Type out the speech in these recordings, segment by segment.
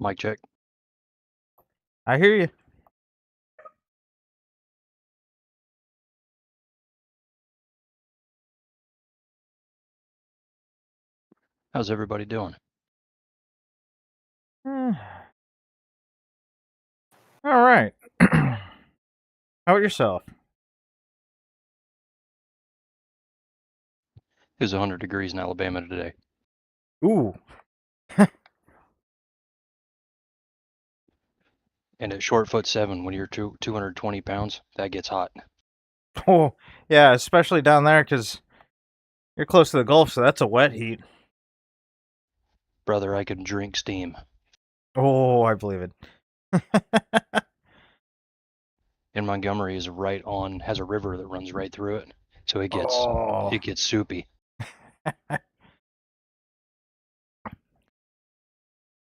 Mic check. I hear you. How's everybody doing? All right. How about yourself? It was 100 degrees in Alabama today. Ooh. And at short foot 7, when you're 220 pounds, that gets hot. Oh, yeah, especially down there because you're close to the Gulf, so that's a wet heat. Brother, I can drink steam. Oh, I believe it. And Montgomery is has a river that runs right through it, so it gets soupy.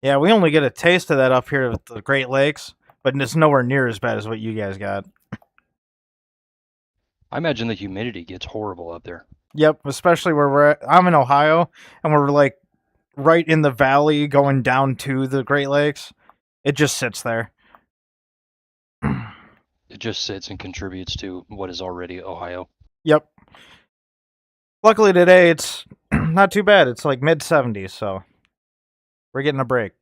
Yeah, we only get a taste of that up here with the Great Lakes, but it's nowhere near as bad as what you guys got. I imagine the humidity gets horrible up there. Yep, especially where we're at. I'm in Ohio, and we're like right in the valley going down to the Great Lakes. It just sits there. It just sits and contributes to what is already Ohio. Yep. Luckily today it's not too bad. It's like mid 70s, so we're getting a break.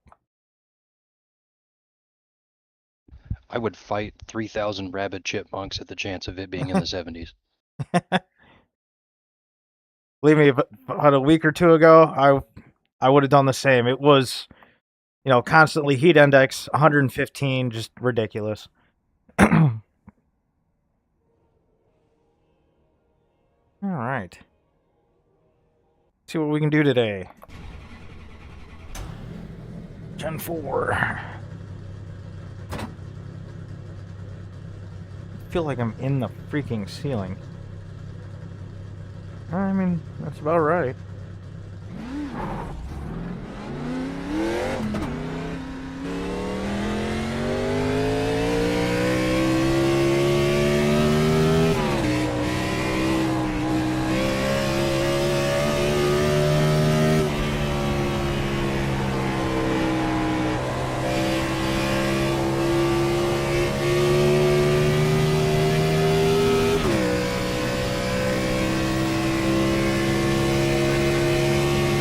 I would fight 3,000 rabid chipmunks at the chance of it being in the 70s. Believe me, about a week or two ago, I would have done the same. It was, constantly heat index 115, just ridiculous. All right. See what we can do today. Gen 4. I feel like I'm in the freaking ceiling. I mean, that's about right.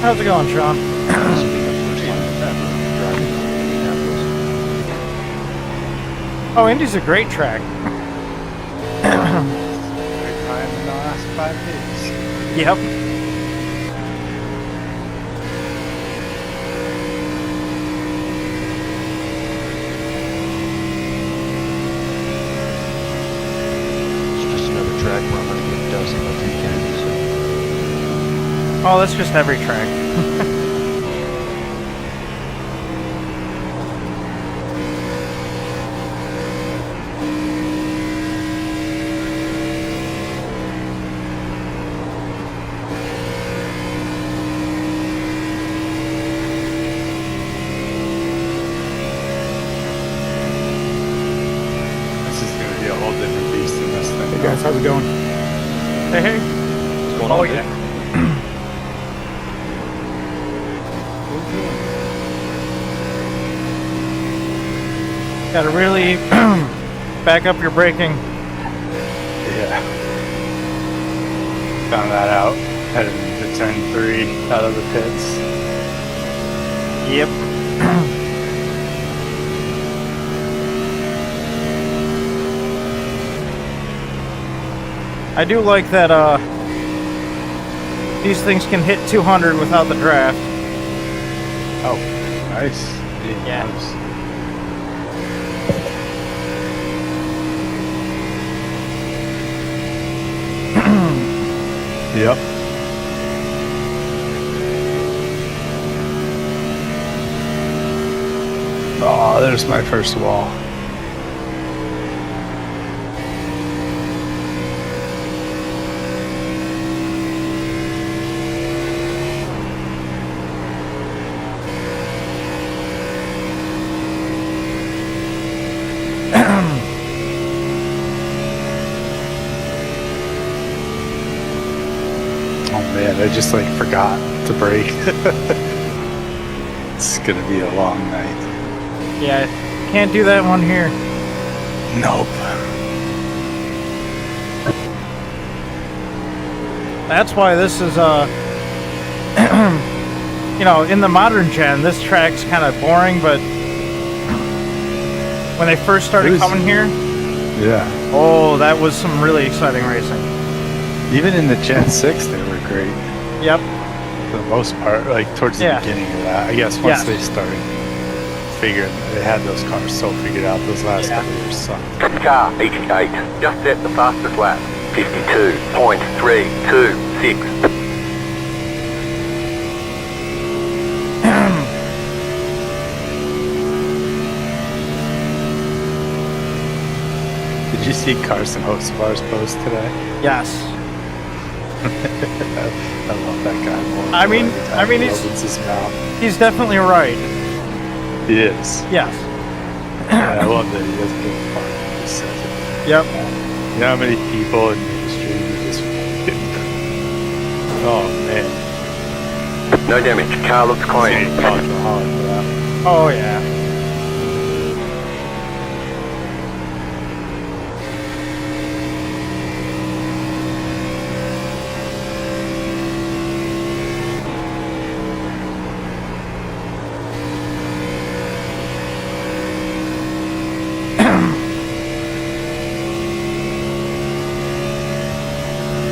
How's it going, Sean? Oh, Indy's a great track. Time in the last 5 days. Yep. It's just another track where I'm going to get dusted by 3 Kennedys. Oh, that's just every track. This is going to be a whole different beast in this thing. Hey guys, how's it going? Hey. What's going on, yeah. Gotta really back up your braking. Yeah. Found that out. Heading to turn 3 out of the pits. Yep. I do like that these things can hit 200 without the draft. Oh, nice. Yeah. Nice. Yep. Oh, there's my first wall. Oh man, I just forgot to brake. It's gonna be a long night. Yeah, can't do that one here. Nope. That's why this is you know, in the modern gen, this track's kind of boring, but when they first started coming here, Yeah. oh, that was some really exciting racing. Even in the Gen 6, they were great. Yep. For the most part, like towards the Yeah. beginning of that. I guess once they started figuring, they had those cars so figured out, those last couple years sucked. Car, ET8, just set the fastest lap. 52.326. Did you see Carson Hocevar's post today? Yes. I love that guy more. I mean, he he's- opens his mouth. He's definitely right. He is. Yes. And I love that he doesn't give a fuck. He just says it. Yep. You know how many people in the industry who just fucking... Oh, man. No damage, car looks He's clean. getting caught for hauling for that. Oh yeah.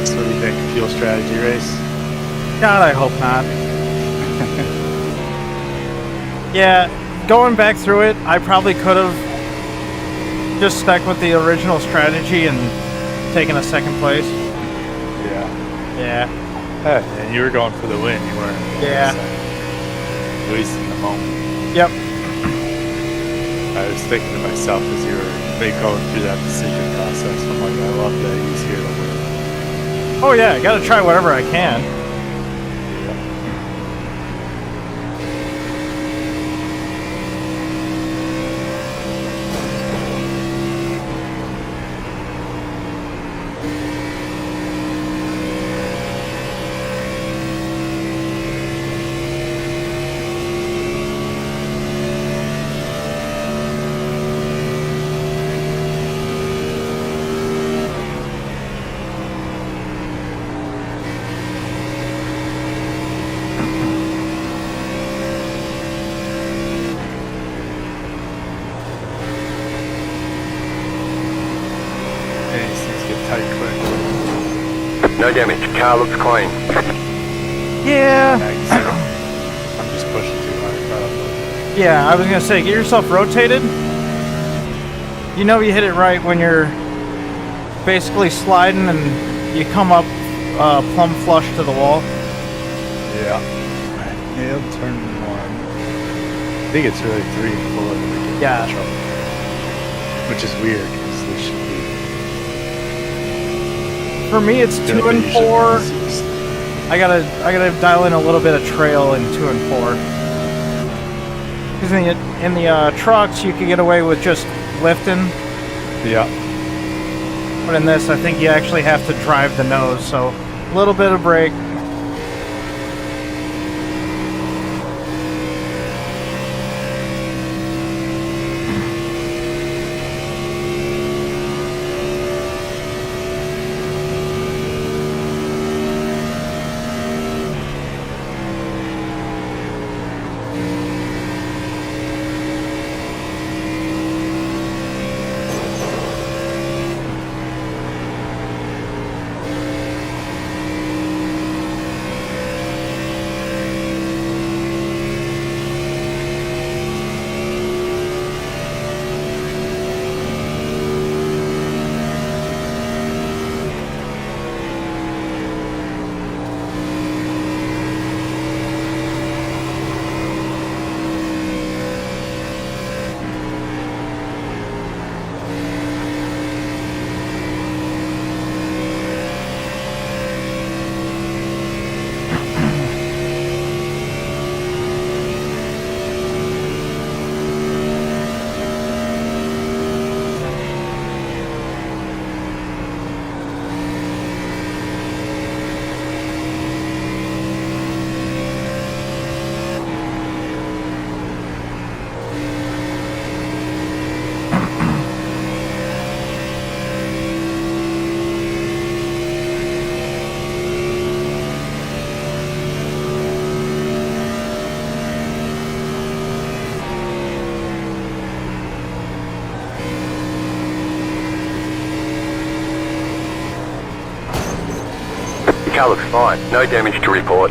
So what do you think? Fuel strategy race? God, I hope not. Yeah, going back through it, I probably could have just stuck with the original strategy and taken a second place. Yeah. Yeah. Hey, and you were going for the win. You weren't. Yeah. At least in the moment. Yep. I was thinking to myself as you were going through that decision process. I'm like, I love that he's here to win. Oh yeah, I gotta try whatever I can. And these things get tight quick. No damage, car looks clean. Yeah. I'm just pushing too hard, probably. Yeah, I was gonna say, get yourself rotated. You know you hit it right when you're basically sliding and you come up plumb flush to the wall. Yeah. Nailed turn 1. I think it's really 3 and 4 that we get Yeah. in trouble. Which is weird because they should be. For me, it's 2 and 4. I gotta dial in a little bit of trail in 2 and 4. Because in the trucks, you could get away with just lifting, Yeah. but in this, I think you actually have to drive the nose. So a little bit of brake. Car looks fine. No damage to report.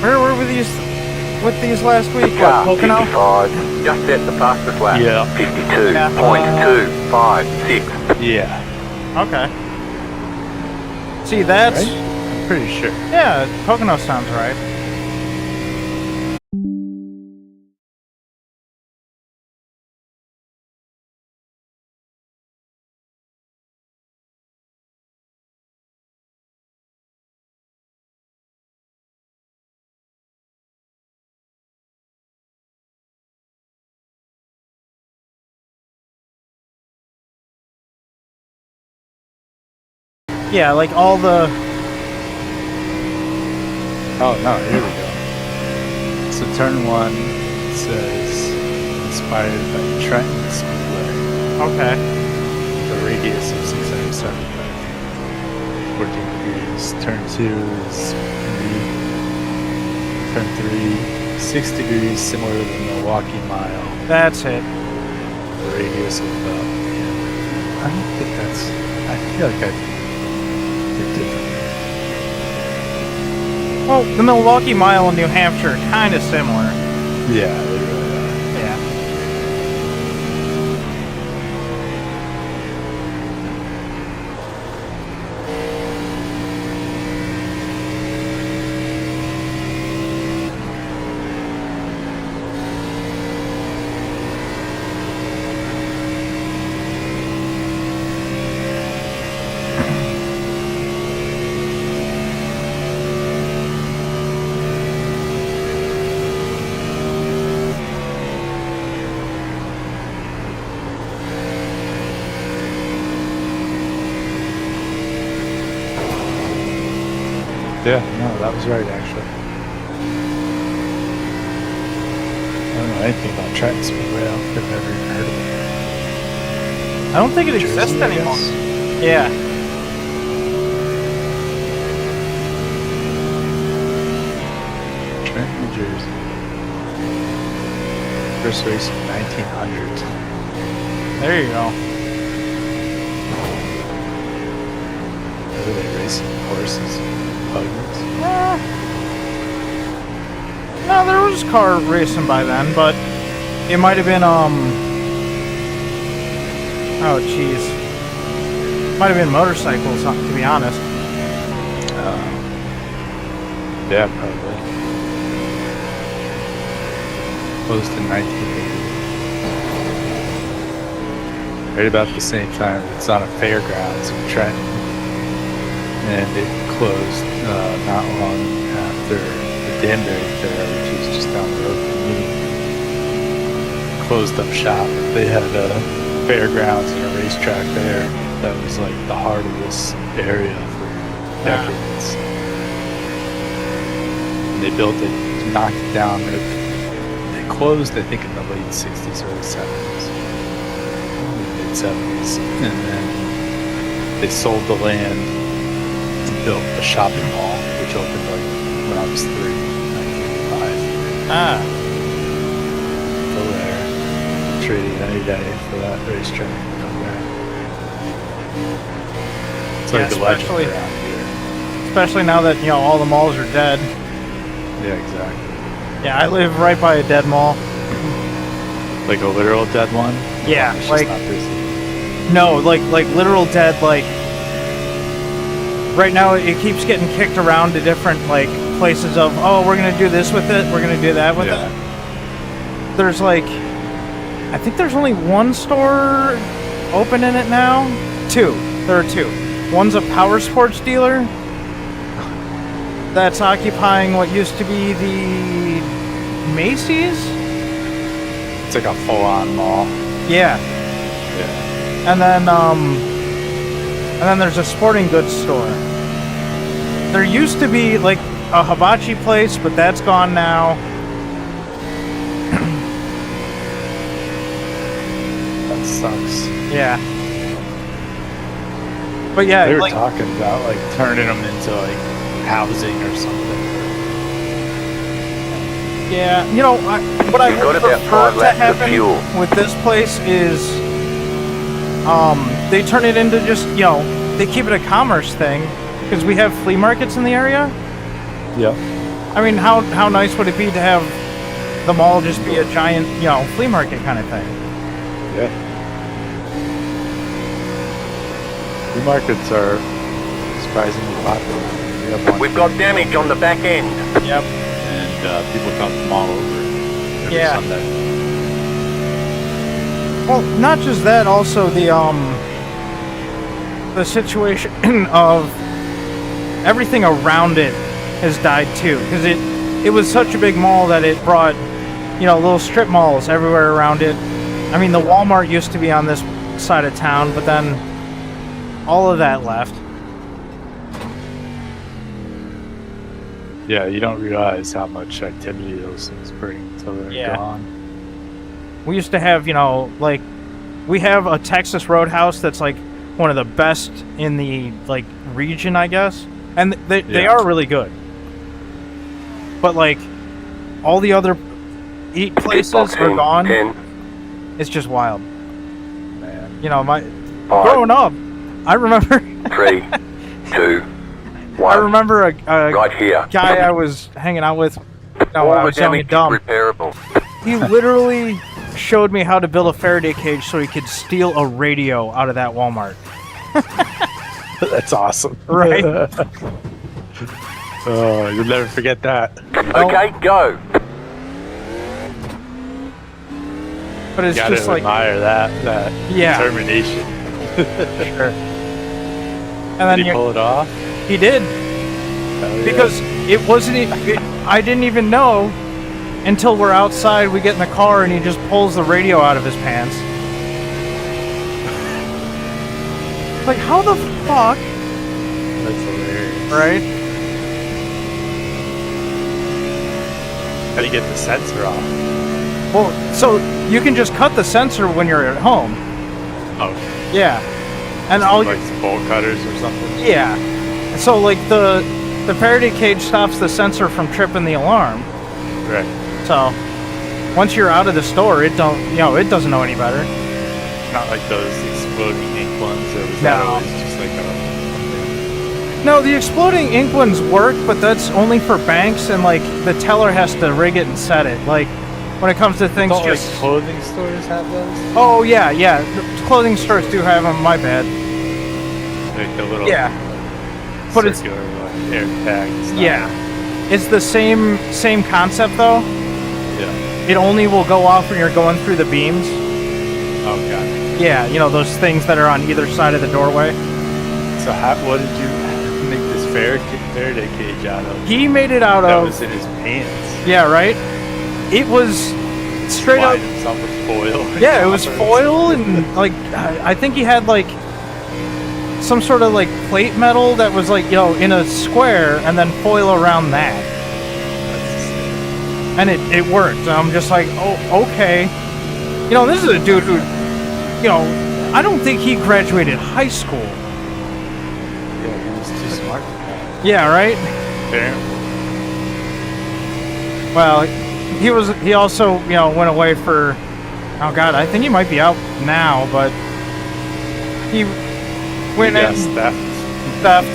Where were we with these last week? What, Car Pocono? 55. Just set the fastest lap. Yeah. 52.256. Yeah. Okay. See, that's... Right? I'm pretty sure. Yeah, Pocono sounds right. Yeah, like all the... Oh no, here we go. So turn 1 says inspired by Trenton Speedway. Okay. The radius of 675 14 degrees. Turn 2 is windy. Turn 3, 6 degrees, similar to the Milwaukee Mile. That's it. The radius of about, yeah. I don't think that's, I feel like I did different. Well, the Milwaukee Mile in New Hampshire are kind of similar. Yeah, they really are. Yeah. Yeah, no, that was right, actually. I don't know anything about Trenton Speedway. I don't think I've ever even heard of it. I don't think it Jersey, exists I anymore. guess. Yeah. Trenton, New Jersey. First race in 1900. There you go. Were they racing horses? Buggies? No, there was car racing by then, but it might have been, oh, jeez. Might have been motorcycles, to be honest. Yeah, probably. Closed in 1980. Right about the same time, it's on a fairgrounds in Trenton. And it closed not long after the Danbury Fair, which is just down the road from me. Closed up shop. They had a fairgrounds and a racetrack there that was like the heart of this area for decades. And they built it, knocked it down. They closed, I think, in the late 60s, early 70s. Mid 70s. And then they sold the land and built a shopping mall, which opened like when I was 3, 1985. Ah. Go there. Trading any day for that racetrack. Come back. It's like the legend especially- around here. Especially now that, all the malls are dead. Yeah, exactly. Yeah, I live right by a dead mall. Like a literal dead one? Yeah, It's just like- not busy. No, like literal dead, like... Right now, it keeps getting kicked around to different, like, places of, oh, we're gonna do this with it, we're gonna do that with Yeah. it. There's, like... I think there's only one store open in it now? 2. There are 2. One's a power sports dealer that's occupying what used to be the Macy's? It's like a full-on mall. Yeah. Yeah. And then, and then there's a sporting goods store. There used to be like a hibachi place, but that's gone now. That sucks. Yeah. But yeah, They were like, talking about like turning them into like housing or something. yeah, you know, what I You've got would about prefer 5 to laps of happen fuel. with this place is, they turn it into just, you know, they keep it a commerce thing because we have flea markets in the area. Yeah. I mean, how nice would it be to have the mall just be a giant, you know, flea market kind of thing? Yeah. Flea markets are surprisingly popular. We have one. We've got damage on the back end. Yep. And people come from all over every Yeah. Sunday. Well, not just that, also the situation of everything around it has died too, because it was such a big mall that it brought, you know, little strip malls everywhere around it. I mean, the Walmart used to be on this side of town, but then all of that left. Yeah, you don't realize how much activity those things bring until they're Yeah. gone. We used to have, you know, like, we have a Texas Roadhouse that's like one of the best in the like region, I guess, and they Yeah. are really good. But like, all the other eat places Box are in gone. 10, It's just wild. Man. You know, my 5, growing up, I remember 3, 2, 1. I remember a Right here. guy I was hanging out with, you know, when I All the was young and damage is dumb. repairable. He literally showed me how to build a Faraday cage so he could steal a radio out of that Walmart. That's awesome. Right? Oh, you'll never forget that. Okay, go. But it's Gotta just like, admire that Yeah. determination. sure. And then Did he pull it off? he did, Hell yeah. because it wasn't. I didn't even know until we're outside. We get in the car and he just pulls the radio out of his pants. Like, how the fuck, That's hilarious. right? How do you get the sensor off? Well, so you can just cut the sensor when you're at home. Oh, Yeah, and all you, like some bolt cutters or something? yeah. So like the Faraday cage stops the sensor from tripping the alarm. Right. So once you're out of the store, it doesn't know any better. Not like those exploding ink ones. Or was No. that always just like a... No, the exploding ink ones work, but that's only for banks, and like the teller has to rig it and set it. Like when it comes to things, Don't like just clothing stores have those? oh yeah, the clothing stores do have them. My bad. Like the little Yeah, but it's circular like, air tag stuff. yeah, it's the same concept though. Yeah. It only will go off when you're going through the beams. Oh, god. Yeah, you know those things that are on either side of the doorway. So what did you make this Faraday cage out of? He made it out That of was in his pants. yeah, right. It was straight up. Lined himself with foil. Yeah, it was foil and like I think he had like some sort of like plate metal that was like, you know, in a square and then foil around that. And it worked. And I'm just like, oh, okay. You know, this is a dude who, you know, I don't think he graduated high school. Yeah, he was too smart for that. Yeah, right? Apparently. Well, he also, you know, went away for, oh god, I think he might be out now, but he went in theft.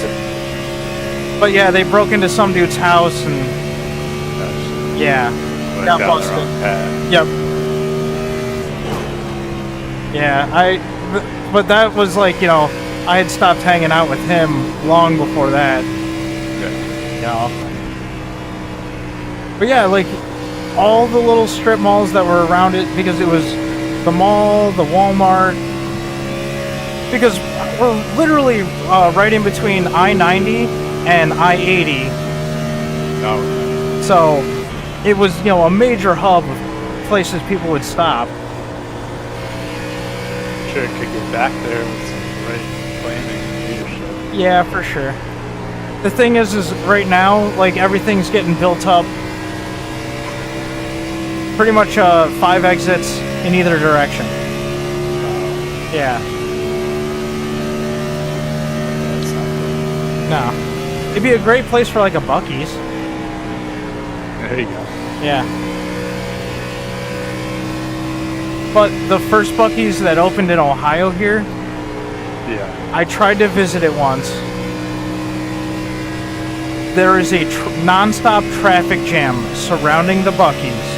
But yeah, they broke into some dude's house and yeah, got busted. Yep. Yeah, but that was like, you know, I had stopped hanging out with him long before that. You know. But yeah, like all the little strip malls that were around it, because it was the mall, the Walmart, because we're literally right in between I-90 and I-80. Oh, So it was, you know, a major hub of places people would stop. sure it could get back there with some right planning. Yeah, for sure. The thing is right now, like, everything's getting built up. Pretty much 5 exits in either direction. Yeah. That's not good. No. It'd be a great place for, like, a Buc-ee's. There you go. Yeah. But the first Buc-ee's that opened in Ohio here, Yeah. I tried to visit it once. There is a non-stop traffic jam surrounding the Buc-ee's.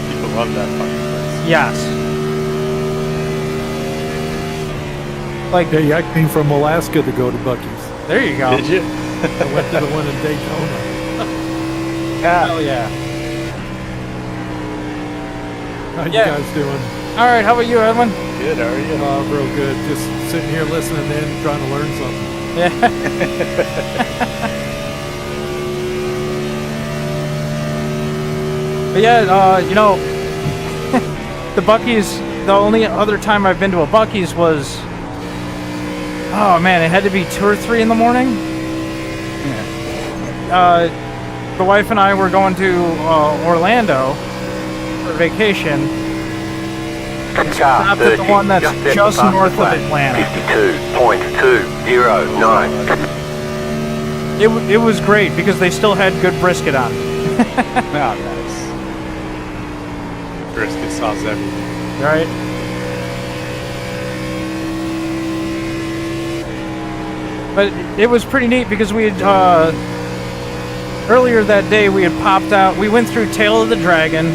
People love that fucking place. Yes. Like, Hey, I came from Alaska to go to Buc-ee's. there you go. Did you? I went to the one in Daytona. Hell yeah. How you Yeah. guys doing? All right, how about you, Edwin? Good, are you? Real good. Just sitting here listening in, trying to learn something. Yeah. But yeah, you know, the Buc-ee's, the only other time I've been to a Buc-ee's was, oh man, it had to be 2 or 3 in the morning. The wife and I were going to Orlando for vacation. Car Stopped at the 30, one that's at just the north of flat, Atlanta. 52.209. It was great because they still had good brisket on. Oh, nice. Brisket sauce everything. Right? But it was pretty neat because we had, earlier that day we had popped out, we went through Tail of the Dragon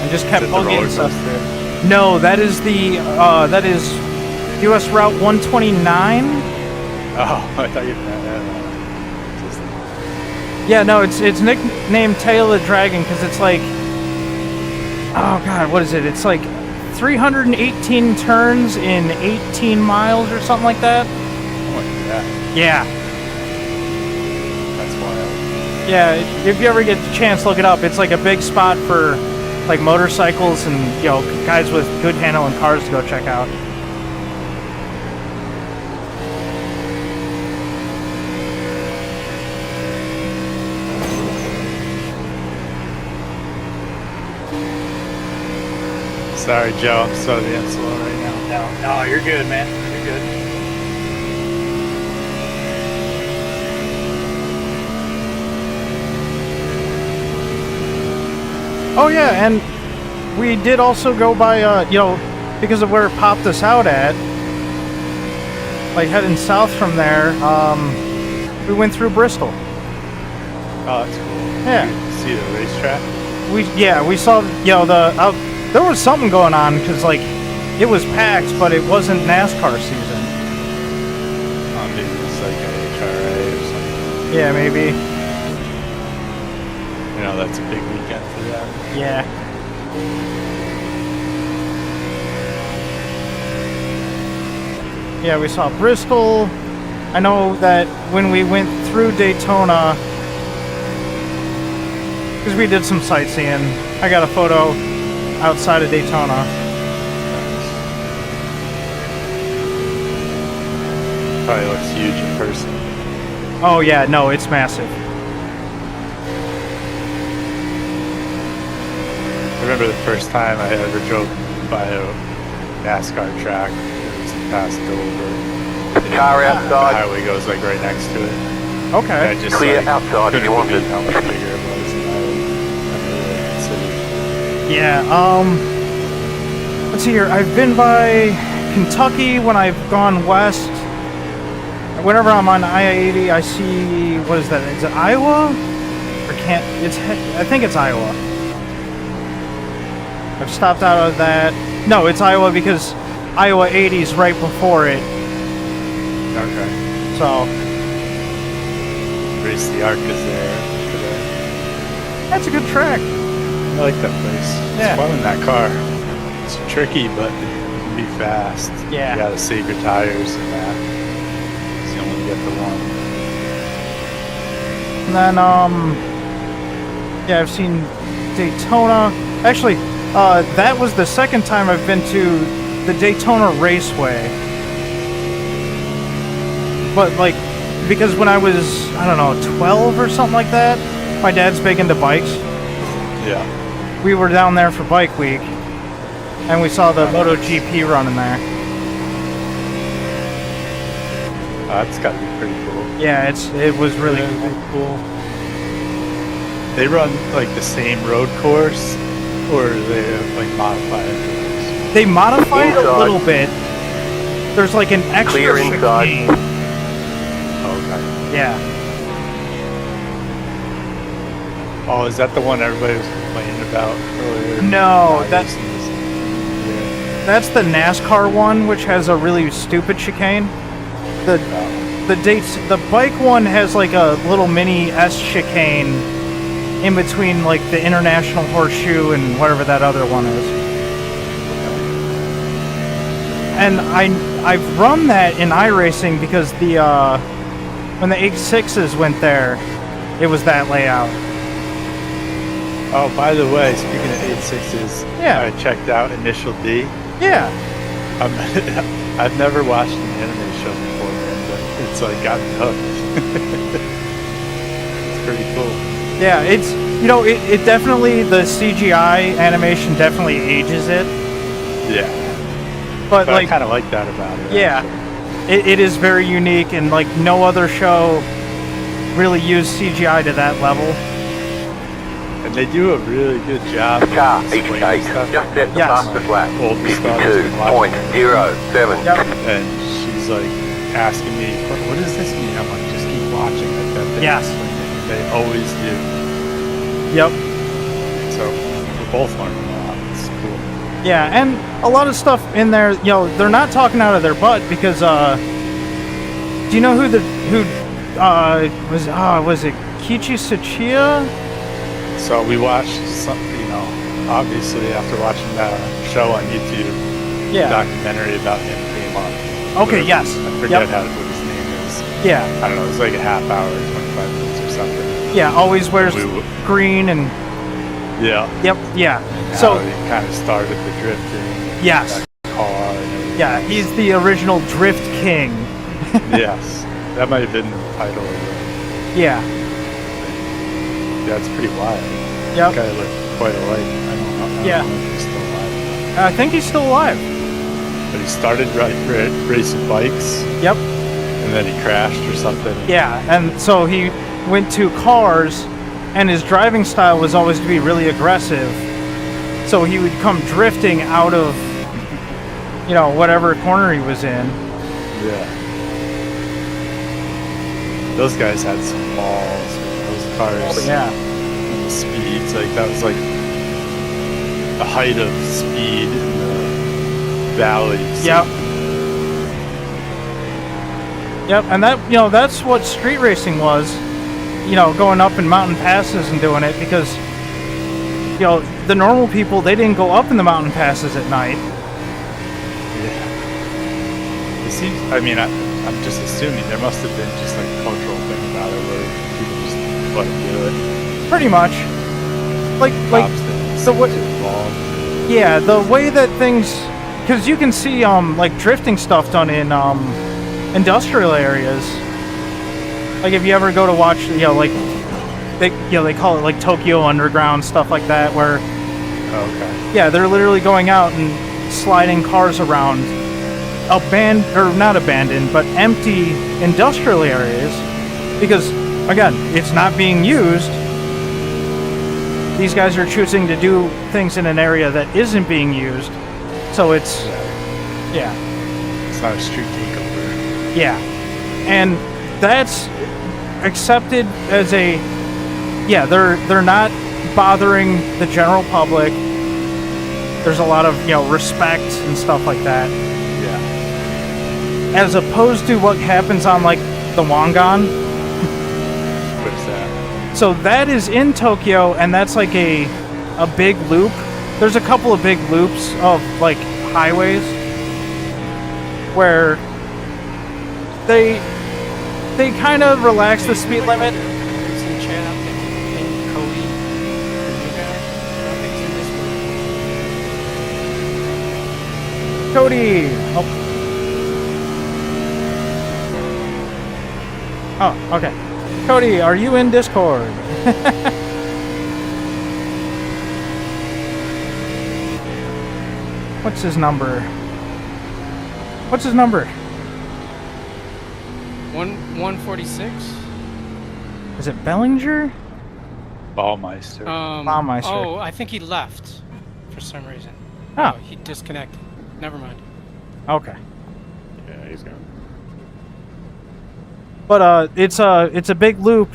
and just kept Is it the bugging roller stuff. coaster? No, that is that is US Route 129. Oh, I thought you meant just Yeah, no, it's nicknamed Tail of the Dragon because it's like, oh god, what is it? It's like 318 turns in 18 miles or something like that. oh my god, Yeah, that's wild. yeah. If you ever get the chance, look it up. It's like a big spot for like motorcycles and, you know, guys with good handling cars to go check out. Sorry, Joe, I'm so damn slow right now. No, you're good, man. You're good. Oh yeah, and we did also go by, you know, because of where it popped us out at, like heading south from there, we went through Bristol. Oh, that's cool. Yeah. You see the racetrack? We saw, you know, there was something going on because, like, it was packed, but it wasn't NASCAR season. Oh, maybe it's like an HRA or something. Yeah, maybe. You know, that's a big weekend for them. Yeah. Yeah, we saw Bristol. I know that when we went through Daytona, because we did some sightseeing, I got a photo outside of Daytona. Probably looks huge in person. Oh yeah, no, it's massive. I remember the first time I ever drove by a NASCAR track. It was passed over. Car The outside, highway goes like right next to it. Okay. I just clear like, outside if couldn't you want believe it. how much bigger it was than I really considered. Yeah, let's see here. I've been by Kentucky when I've gone west. Whenever I'm on I-80, I see, what is that? Is it Iowa? Or I think it's Iowa. I've stopped out of that. No, it's Iowa because Iowa 80 is right before it. Okay. So, Race the Arc is there today. that's a good track. I like that place. Yeah. It's fun in that car. It's tricky, but you can be fast. Yeah. You gotta save your tires and that. So you only get the one. And then, yeah, I've seen Daytona. Actually, that was the second time I've been to the Daytona Raceway. But like, because when I was, I don't know, 12 or something like that, my dad's big into bikes. Yeah. We were down there for Bike Week, and we saw the MotoGP running there. That's got to be pretty cool. Yeah, it was really cool. They run like the same road course, or they like modify it? They modify it a little bit. There's like an extra Clear inside. chicane. Okay. Yeah. Oh, is that the one everybody was complaining about earlier? No, Yeah. that's the NASCAR one, which has a really stupid chicane. The bike one has like a little mini S chicane in between like the International Horseshoe and whatever that other one is. And I've run that in iRacing because the when the 86s went there, it was that layout. Oh, by the way, speaking of 86s, Yeah. I checked out Initial D. Yeah. I've never watched an anime show before, man, but it's like got me hooked. It's pretty cool. Yeah, it's, you know, it definitely, the CGI animation definitely ages it, Yeah. but But like, I kind of like that about it. yeah, actually. it is very unique, and like no other show really used CGI to that level. And they do a really good job of Car, each explaining gate, stuff. just set the Yes. fastest lap. Old stars and watching it. 52.07. Yep. And she's like asking me, what does this mean? I'm like, just keep watching like that. Yes. They always do. Yep. So we're both learning a lot. It's cool. Yeah, and a lot of stuff in there, you know, they're not talking out of their butt because, do you know was it Kichi Tsuchiya? So we watched some, you know, obviously after watching that show on YouTube, Yeah. documentary about him came up. Okay, yes. I forget Yep. what his name is. Yeah. I don't know, it was like a half hour, 25 minutes or something. Yeah, always wears We w- green and, Yeah. yep, yeah. How So, he kind of started the drifting. yes. That car and everything. Yeah, he's the original Drift King. Yes. That might have been the title of it. Yeah. Yeah, it's pretty wild. Yep. Guy looked quite alike. I don't know Yeah. if he's still alive. I think he's still alive. But he started racing bikes, Yep. and then he crashed or something. Yeah, and so he went to cars, and his driving style was always to be really aggressive. So he would come drifting out of, you know, whatever corner he was in. Yeah. Those guys had some balls. Those cars. Yeah. The speeds, like that was like the height of speed in the valleys. Yep. Yep, and that, you know, that's what street racing was. You know, going up in mountain passes and doing it because, you know, the normal people, they didn't go up in the mountain passes at night. Yeah. It seems. I mean, I'm just assuming there must have been just like a cultural thing about it where people just let them do it. Pretty much. Like Cops didn't the seem way- too involved. yeah, the way that things, because you can see like drifting stuff done in industrial areas. Like if you ever go to watch, you know, like they call it like Tokyo Underground, stuff like that, where Okay. yeah, they're literally going out and sliding cars around not abandoned, but empty industrial areas because again, it's not being used. These guys are choosing to do things in an area that isn't being used. So it's yeah. It's not a street takeover. Yeah, and that's accepted as a they're not bothering the general public. There's a lot of, you know, respect and stuff like that, Yeah. as opposed to what happens on like the Wangan. What is that? So that is in Tokyo, and that's like a big loop. There's a couple of big loops of like highways where they kind of relax the speed limit. Cody! Oh, okay. Cody, are you in Discord? What's his number? What's his number? 146. Is it Bellinger? Ballmeister. Baumeister. Oh, I think he left for some reason. Oh. He disconnected. Never mind. Okay. Yeah, he's gone. But it's a big loop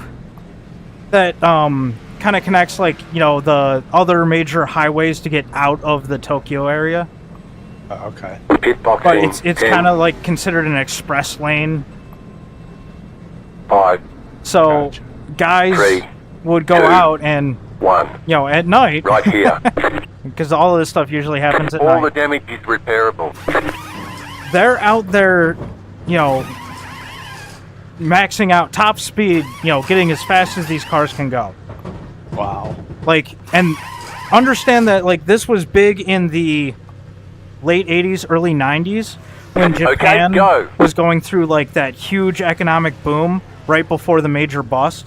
that kind of connects, like, you know, the other major highways to get out of the Tokyo area. Oh, okay. But it's kind of like considered an express lane. 5, So Gotcha. guys 3, would go 2, out and, 1. you know, at night, Right here. because all of this stuff usually happens at All the night. damage is repairable. They're out there, you know, maxing out top speed, you know, getting as fast as these cars can go. Wow. Like, and understand that, like, this was big in the late 80s, early 90s, when Japan go. was going through, like, that huge economic boom right before the major bust.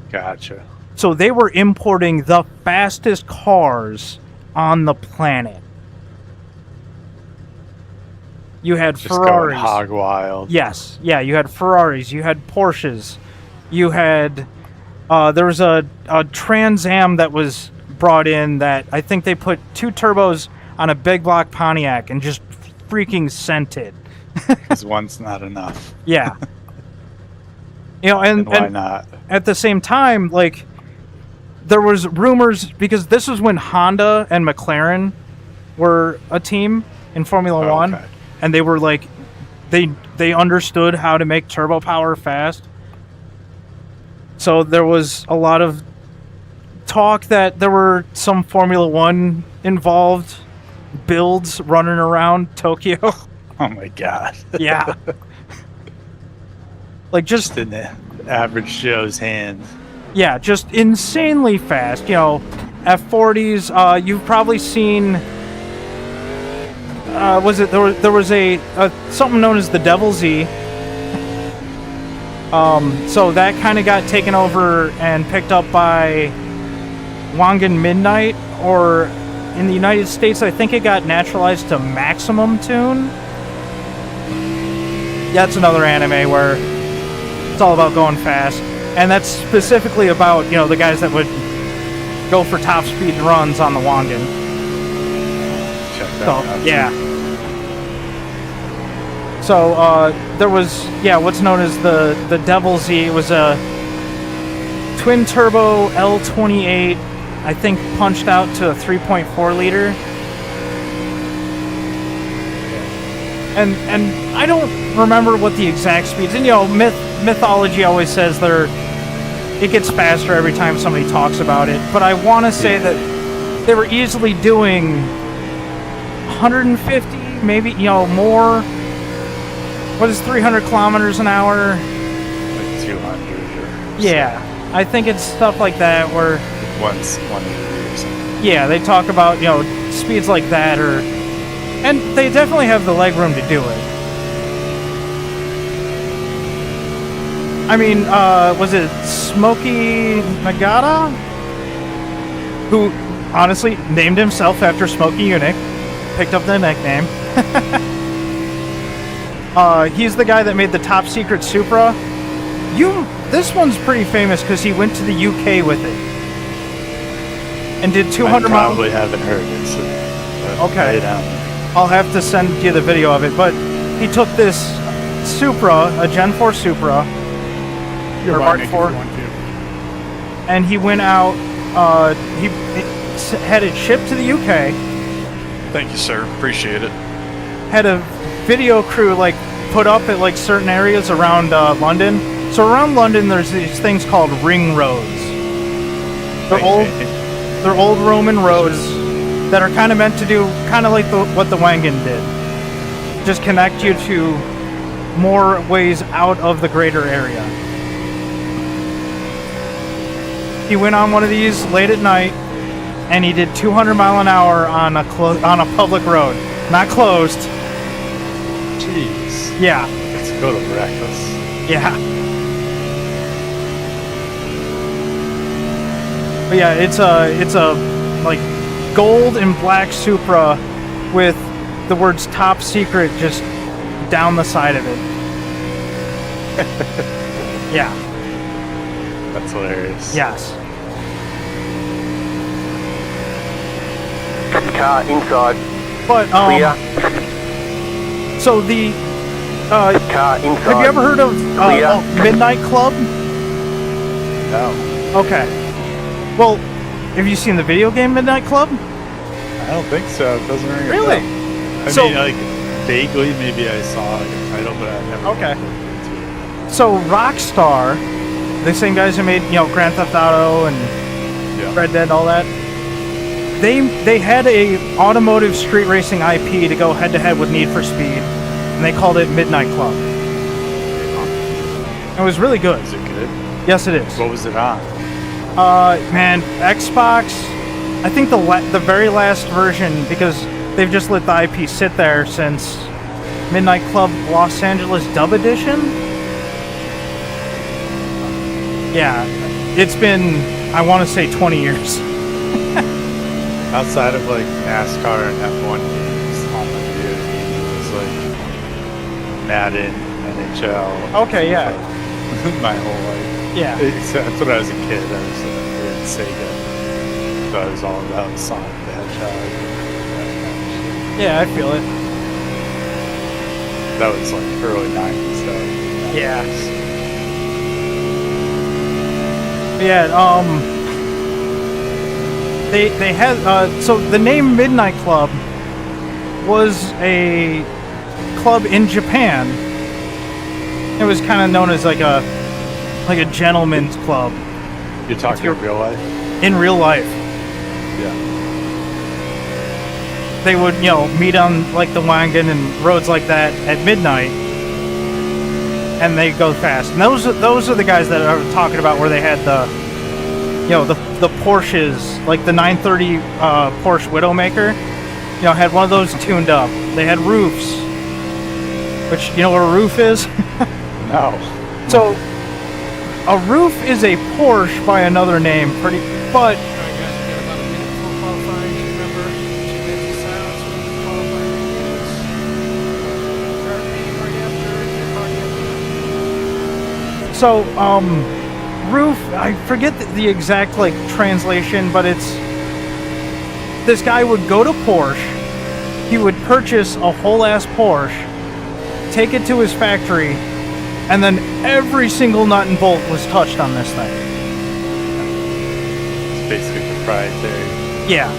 Gotcha. So they were importing the fastest cars on the planet. You had Just going Ferraris. hog wild. Yes, yeah, you had Ferraris, you had Porsches, you had there was a Trans Am that was brought in that I think they put 2 turbos on a big block Pontiac and just freaking sent it. Because one's not enough. Yeah. You know, And why and not? at the same time, like, there was rumors, because this was when Honda and McLaren were a team in Formula Oh, 1, okay. and they were like, they understood how to make turbo power fast. So there was a lot of talk that there were some Formula 1 involved builds running around Tokyo. Oh my god. Yeah. Like, just In the average Joe's hand. yeah, just insanely fast. You know, F40s. You've probably seen. Was it there was a something known as the Devil Z. So that kind of got taken over and picked up by Wangan Midnight, or in the United States, I think it got naturalized to Maximum Tune. That's another anime where it's all about going fast. And that's specifically about, you know, the guys that would go for top speed runs on the Wangan. Check that So, out. yeah. So, there was, yeah, what's known as the Devil Z. It was a twin turbo L28, I think punched out to a 3.4 liter. And I don't remember what the exact speeds. And, you know, mythology always says it gets faster every time somebody talks about it. But I want to say that they were easily doing 150, maybe, you know, more. What is 300 kilometers an hour? Like 200 or Yeah, I think it's stuff like that where, once 180 or something. yeah, they talk about, you know, speeds like that, or, and they definitely have the leg room to do it. I mean, was it Smokey Nagata? Who, honestly, named himself after Smokey Eunuch. Picked up the nickname. He's the guy that made the top secret Supra. This one's pretty famous because he went to the UK with it. And did 200 I miles. probably haven't heard it. So Okay. lay it down. I'll have to send you the video of it. But he took this Supra, a Gen 4 Supra, You're or right, Mark Nick, IV, if you want to. and he went out. He had it shipped to the UK. Thank you, sir. Appreciate it. Had a video crew like put up at like certain areas around London. So around London, there's these things called ring roads. They're old Roman roads that are kind of meant to do kind of like what the Wangan did. Just connect you to more ways out of the greater area. He went on one of these late at night, and he did 200 mile an hour on a public road. Not closed. Jeez. Yeah. Let's go to reckless. Yeah. But yeah, it's a like gold and black Supra with the words "Top Secret" just down the side of it. Yeah. That's hilarious. Yes. Car inside. But Clear. so the Car inside. have you ever heard of Clear. Midnight Club? No, Okay. Well, have you seen the video game Midnight Club? I don't think so. It doesn't ring a Really? bell. I So- mean, like, vaguely, maybe I saw like a title, but I never Okay. looked into it. So Rockstar, the same guys who made Grand Theft Auto and Yeah. Red Dead, all that. They had a automotive street racing IP to go head to head with Need for Speed, and they called it Midnight Club. It was really good. Is it good? Yes, it is. What was it on? Man, Xbox. I think the very last version, because they've just let the IP sit there since Midnight Club Los Angeles Dub Edition. Yeah, it's been, I want to say, 20 years. Outside of like NASCAR and F1 games on the video game, it was like Madden, NHL. Okay, yeah. My whole life. Yeah. That's when I was a kid. I was in Sega. So I was all about Sonic the Hedgehog. That kind of shit. Yeah, I feel it. That was like early 90s though. Yeah. Yeah, they had, so the name Midnight Club was a club in Japan. It was kind of known as like a gentleman's club You're talking in real life? in real life. Yeah. They would, meet on like the Wangan and roads like that at midnight, and they go fast. And those are the guys that I was talking about, where they had the Porsches, like the 930 Porsche Widowmaker. Had one of those tuned up. They had roofs, which you know what a roof is. No. So a roof is a Porsche by another name, but Alright, guys, we got about a minute before qualifying. Remember, 2 minutes of silence when qualifying begins. So, roof, I forget the exact, translation, but it's... This guy would go to Porsche, he would purchase a whole-ass Porsche, take it to his factory, and then every single nut and bolt was touched on this thing. It's basically proprietary. Yeah.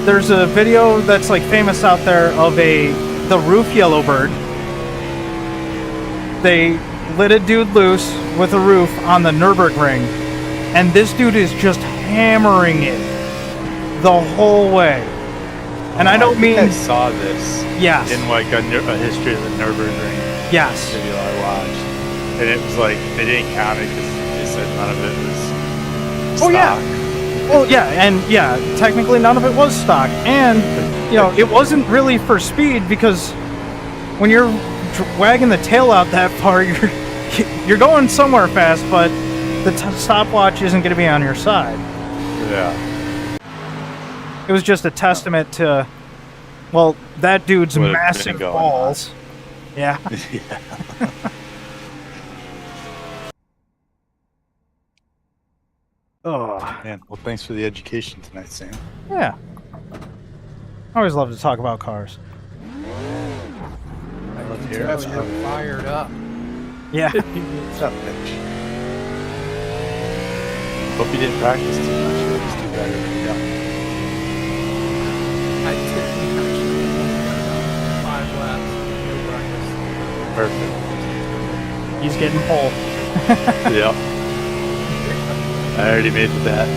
There's a video that's, famous out there of the roof Yellowbird. They let a dude loose with a roof on the Nürburgring, and this dude is just hammering it the whole way. And I don't mean... I saw this Yes. in a history of the Nürburgring Yes. video I watched. And it was they didn't count it because they said none of it was stock. Oh, yeah. Well, yeah, and technically none of it was stock. And, it wasn't really for speed, because when you're wagging the tail out that far, you're going somewhere fast, but the stopwatch isn't going to be on your side. Yeah. It was just a testament to, well, that dude's What had been massive going balls. Yeah. Yeah. Oh, Man, well, thanks for the education tonight, Sam. yeah. I always love to talk about cars. I love to hear Oh, it. you're fired up. Yeah. What's up, bitch? Hope you didn't practice too much. You'll just do better when you're done. I did actually 5 laps. No practice. Perfect. He's getting pole. Yep. I already made the bet.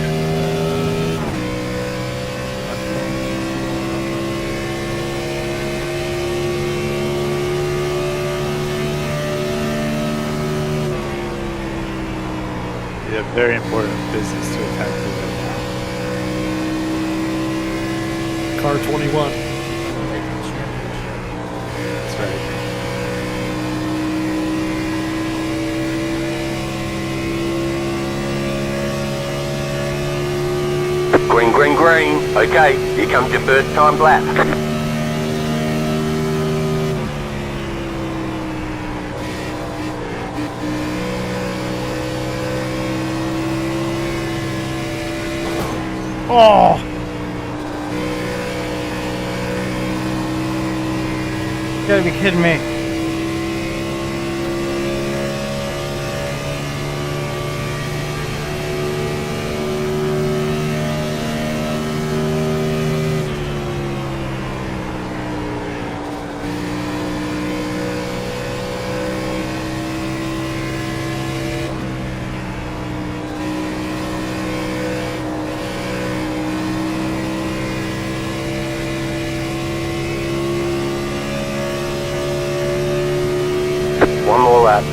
You have very important business to attend to right now. Car 21. green. Okay, here comes your first time lap. Oh! You gotta be kidding me. One more lap.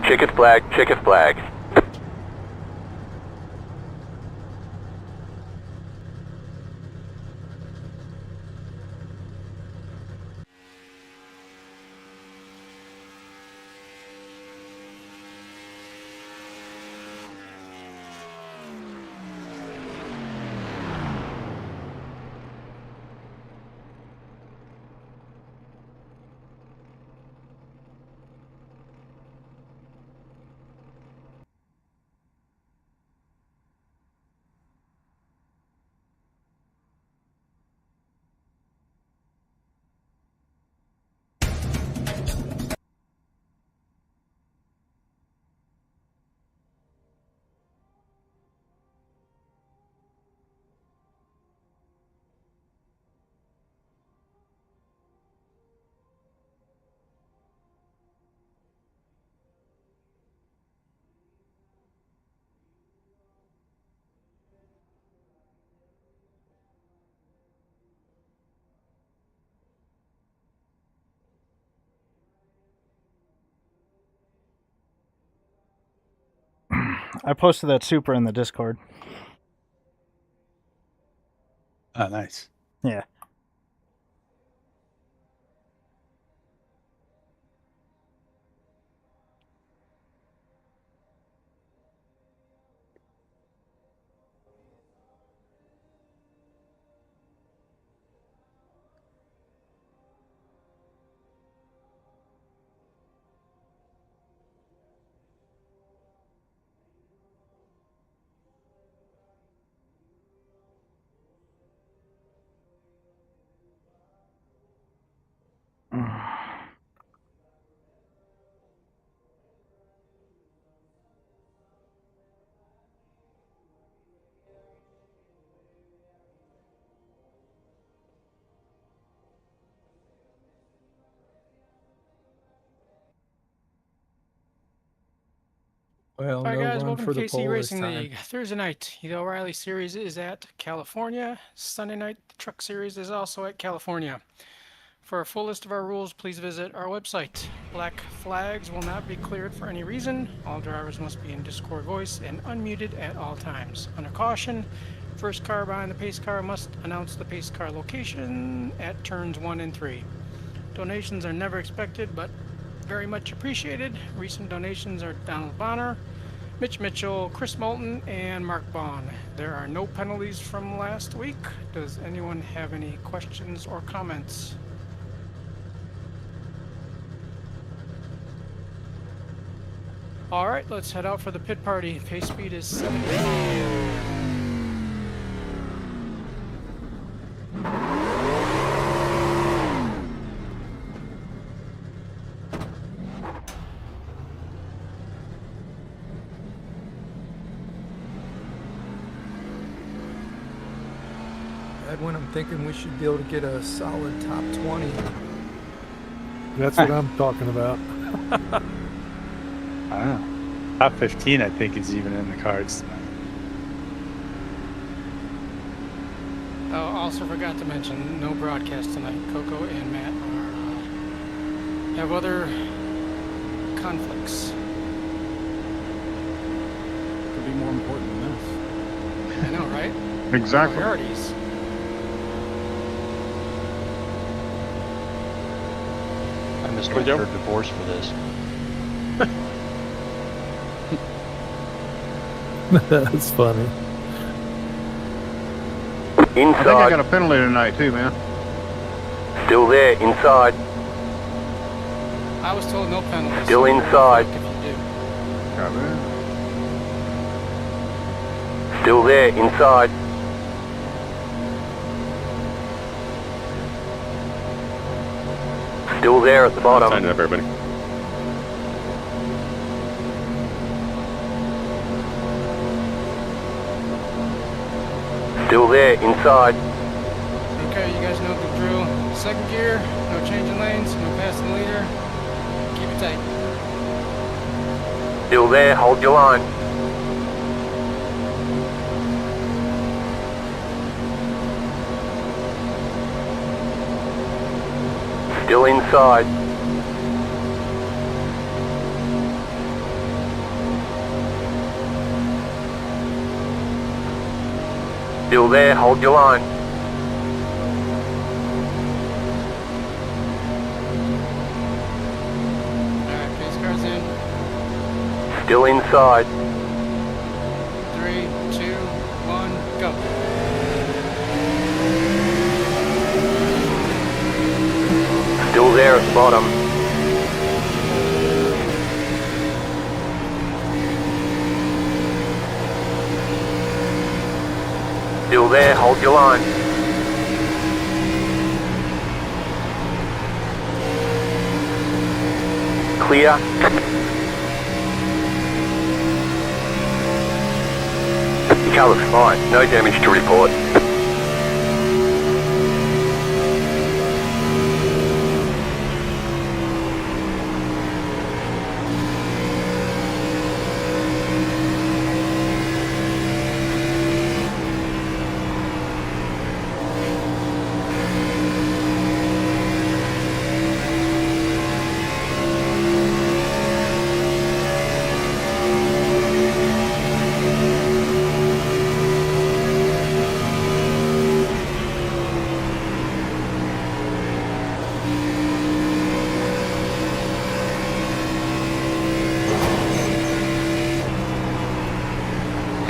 Checkered flag, checkered flag. I posted that Supra in the Discord. Oh, nice. Yeah. Well, All right, no guys, run welcome for to the KC pole this Racing time. League. Thursday night, the O'Reilly Series is at California. Sunday night, the Truck Series is also at California. For a full list of our rules, please visit our website. Black flags will not be cleared for any reason. All drivers must be in Discord voice and unmuted at all times. Under caution, first car behind the pace car must announce the pace car location at turns 1 and 3. Donations are never expected, but very much appreciated. Recent donations are Donald Bonner, Mitch Mitchell, Chris Moulton, and Mark Bond. There are no penalties from last week. Does anyone have any questions or comments? All right, let's head out for the pit party. Pace speed is 70. Edwin, I'm thinking we should be able to get a solid top 20. That's what I'm talking about. I don't know. Top 15, I think, is even in the cards tonight. Oh, also forgot to mention, no broadcast tonight. Coco and Matt are, have other conflicts. Could be more important than this. I know, right? Exactly. Priorities. I missed my third divorce for this. That's funny. Inside. I think I got a penalty tonight too, man. Still there, inside. I was told no penalties. Still inside. If you do. Got that. Still there, inside. Still there at the bottom. Tighten it up, everybody. Still there, inside. Okay, you guys know the drill. Second gear, no changing lanes, no passing the leader. Keep it tight. Still there, hold your line. Still inside. Still there, hold your line. Alright, pace cars in. Still inside. 3, 2, 1, go. Still there at the bottom. Still there, hold your line. Clear. Car looks fine, no damage to report.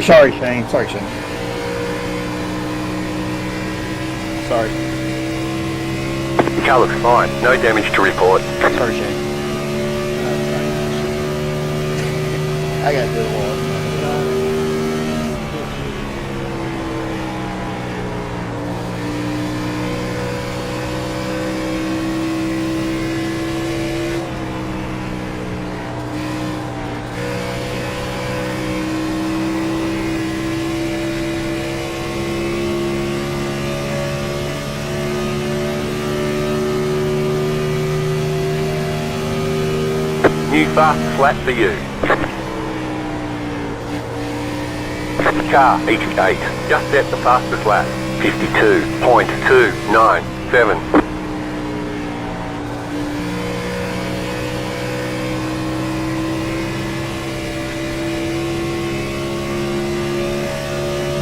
Sorry, Shane. Sorry. Car looks fine, no damage to report. Sorry, Shane. I gotta do it all. New fast flat for you. Car ET8, just set the fastest lap. 52.297.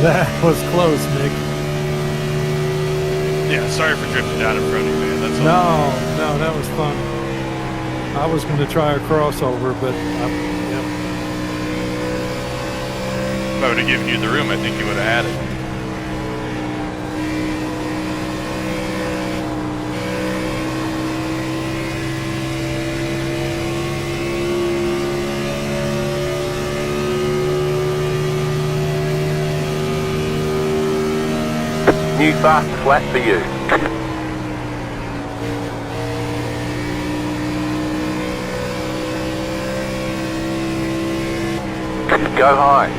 That was close, Nick. Yeah, sorry for drifting down in front of you, man. That's all. No, that was fun. I was going to try a crossover, but yep. If I would have given you the room, I think you would have had it. New fast flat for you. Go high.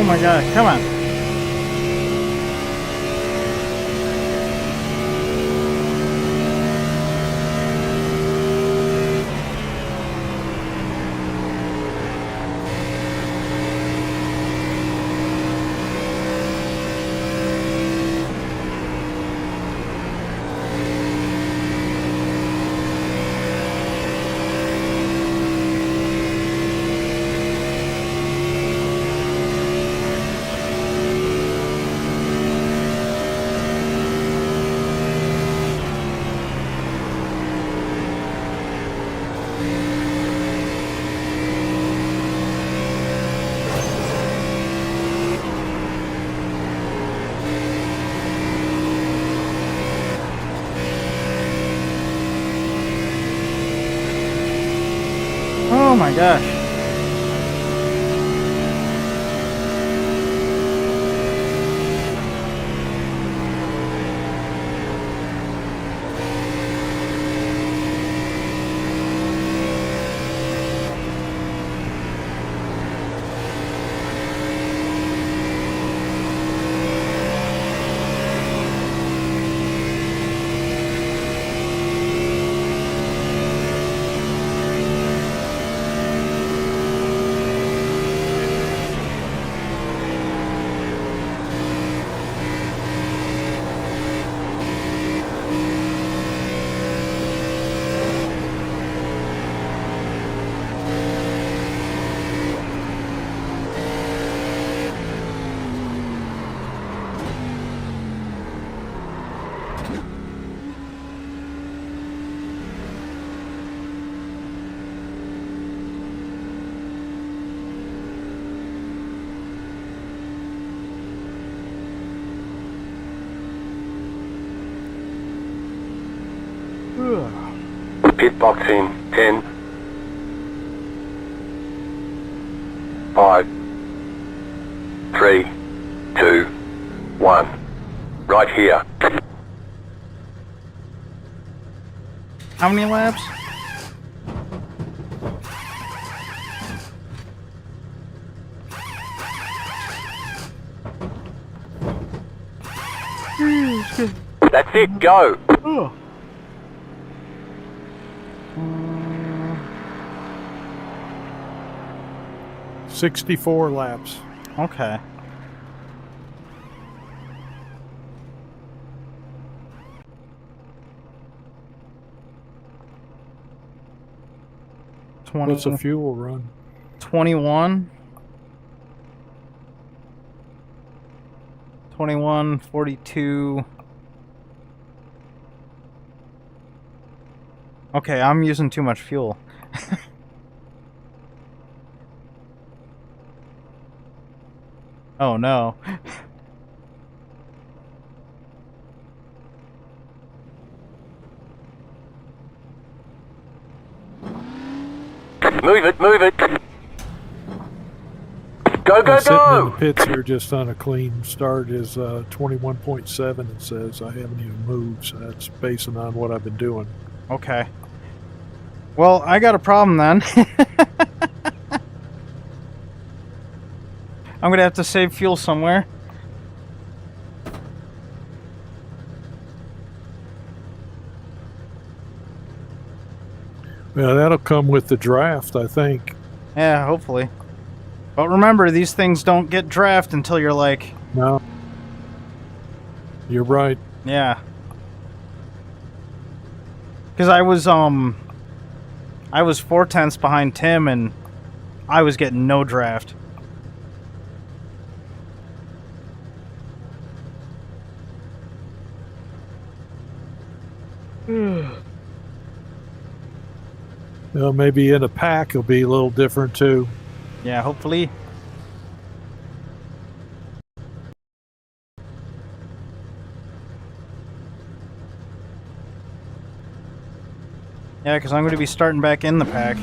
Oh my god, come on. Oh my gosh. Pit box in 10, 5, 3, 2, 1. Right here. How many laps? That's it, go! Oh. 64 laps. Okay. What's a fuel run? 21. 21, 42. Okay, I'm using too much fuel. Oh no. Move it, move it! Go, go, I'm sitting in go! the pits here just on a clean start is 21.7. It says I haven't even moved, so that's basing on what I've been doing. Okay. Well, I got a problem then. I'm gonna have to save fuel somewhere. Yeah, that'll come with the draft, I think. Yeah, hopefully. But remember, these things don't get draft until you're like... No. You're right. Yeah. Because I was 4/10 behind Tim, and I was getting no draft. Well, maybe in a pack it'll be a little different too. Yeah, hopefully. Yeah, because I'm going to be starting back in the pack.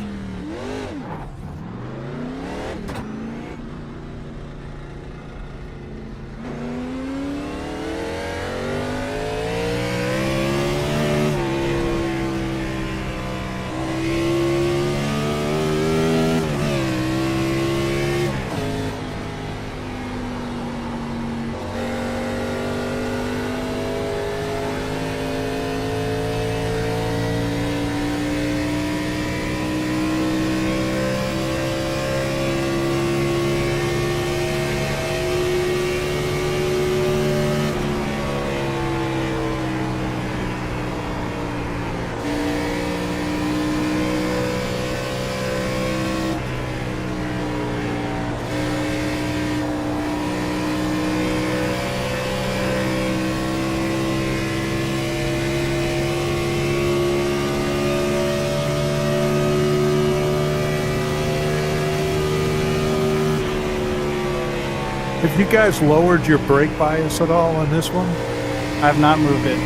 Have you guys lowered your brake bias at all on this one? I have not moved it.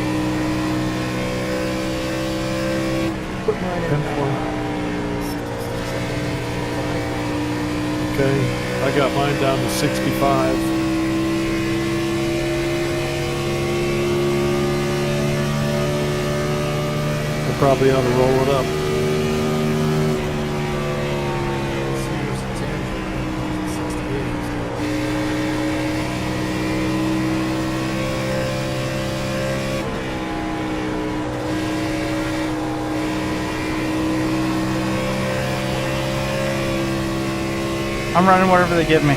Put mine in. 10-4. Okay, I got mine down to 65. I probably ought to roll it up. I'm running whatever they give me.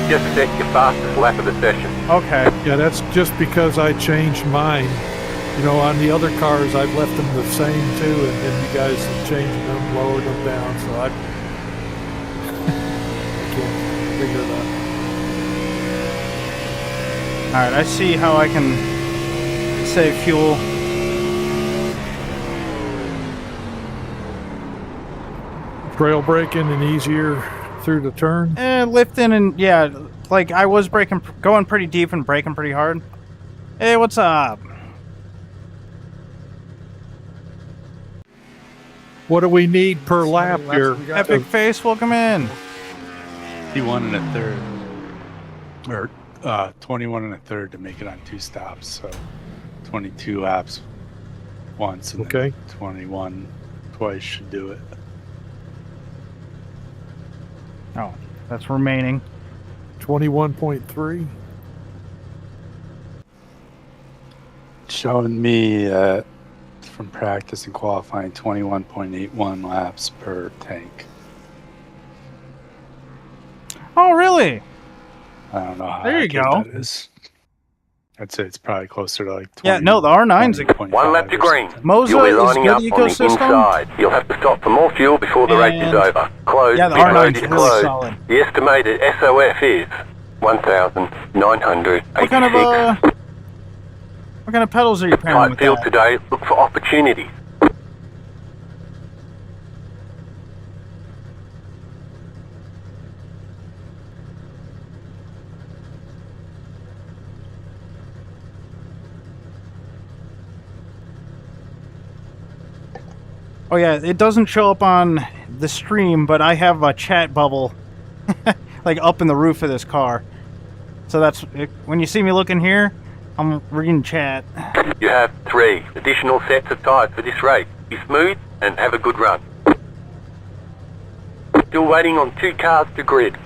Just set your fastest lap of the session. Okay. Yeah, that's just because I changed mine. You know, on the other cars, I've left them the same too, and then you guys have changed them, lowered them down, so I can't figure it out. Alright, I see how I can save fuel. Trail braking and easier through the turn. Lifting and, yeah, like I was going pretty deep and braking pretty hard. Hey, what's up? What do we need per lap here? Epic Face, welcome in. 21 and a third. Or 21 and a third to make it on 2 stops. So 22 laps once and Okay. then 21 twice should do it. Oh, that's remaining. 21.3. Showing me from practice and qualifying 21.81 laps per tank. Oh, really? I don't know how There you accurate go. that is. I'd say it's probably closer to like 20. Yeah, no, the R9's 1 lap to green. Moza You'll be is lining good up on the ecosystem. inside. You'll have to stop for more fuel before the race is And- over. Closed. Yeah, the pit road R9's is really closed. solid. The estimated SOF is 1,986. What kind of pedals are you pairing Tight with field that? today. Look for opportunities. Oh yeah, it doesn't show up on the stream, but I have a chat bubble like up in the roof of this car. So that's when you see me looking here, I'm reading chat. You have 3 additional sets of tyres for this race. Be smooth and have a good run. Still waiting on 2 cars to grid.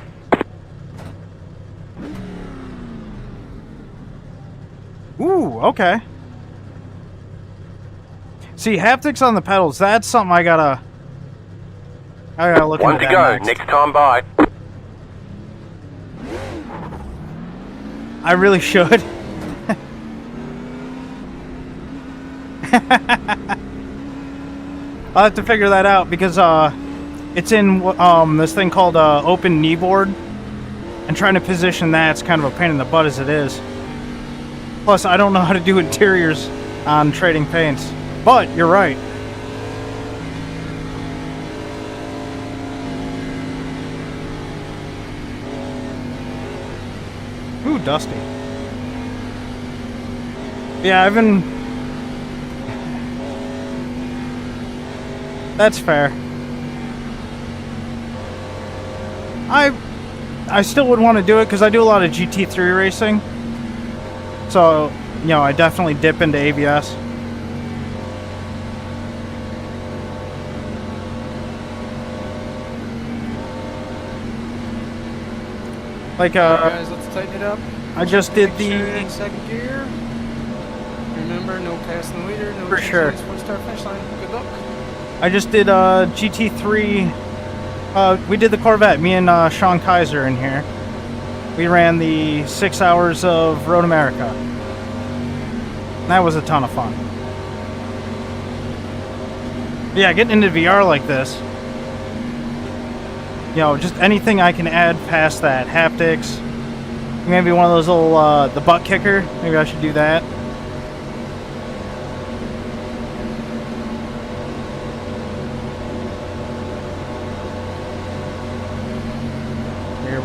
Ooh, okay. See, haptics on the pedals, that's something I gotta look into. 1 to go. Next time by. I really should. I'll have to figure that out because it's in this thing called Open Kneeboard, and trying to position that's kind of a pain in the butt as it is. Plus, I don't know how to do interiors on trading paints. But you're right. Ooh, dusty. Yeah, I've been... That's fair. I still would want to do it because I do a lot of GT3 racing. So, you know, I definitely dip into ABS. Like, Alright guys, let's tighten it up. I just did Make sure you're the... in second gear. Remember, no passing the leader, no For chasing sure. this one start finish line. Good luck. I just did GT3. We did the Corvette. Me and Sean Kaiser in here. We ran the 6 hours of Road America. That was a ton of fun. Yeah, getting into VR like this. You know, just anything I can add past that. Haptics. Maybe one of those little, the butt kicker. Maybe I should do that.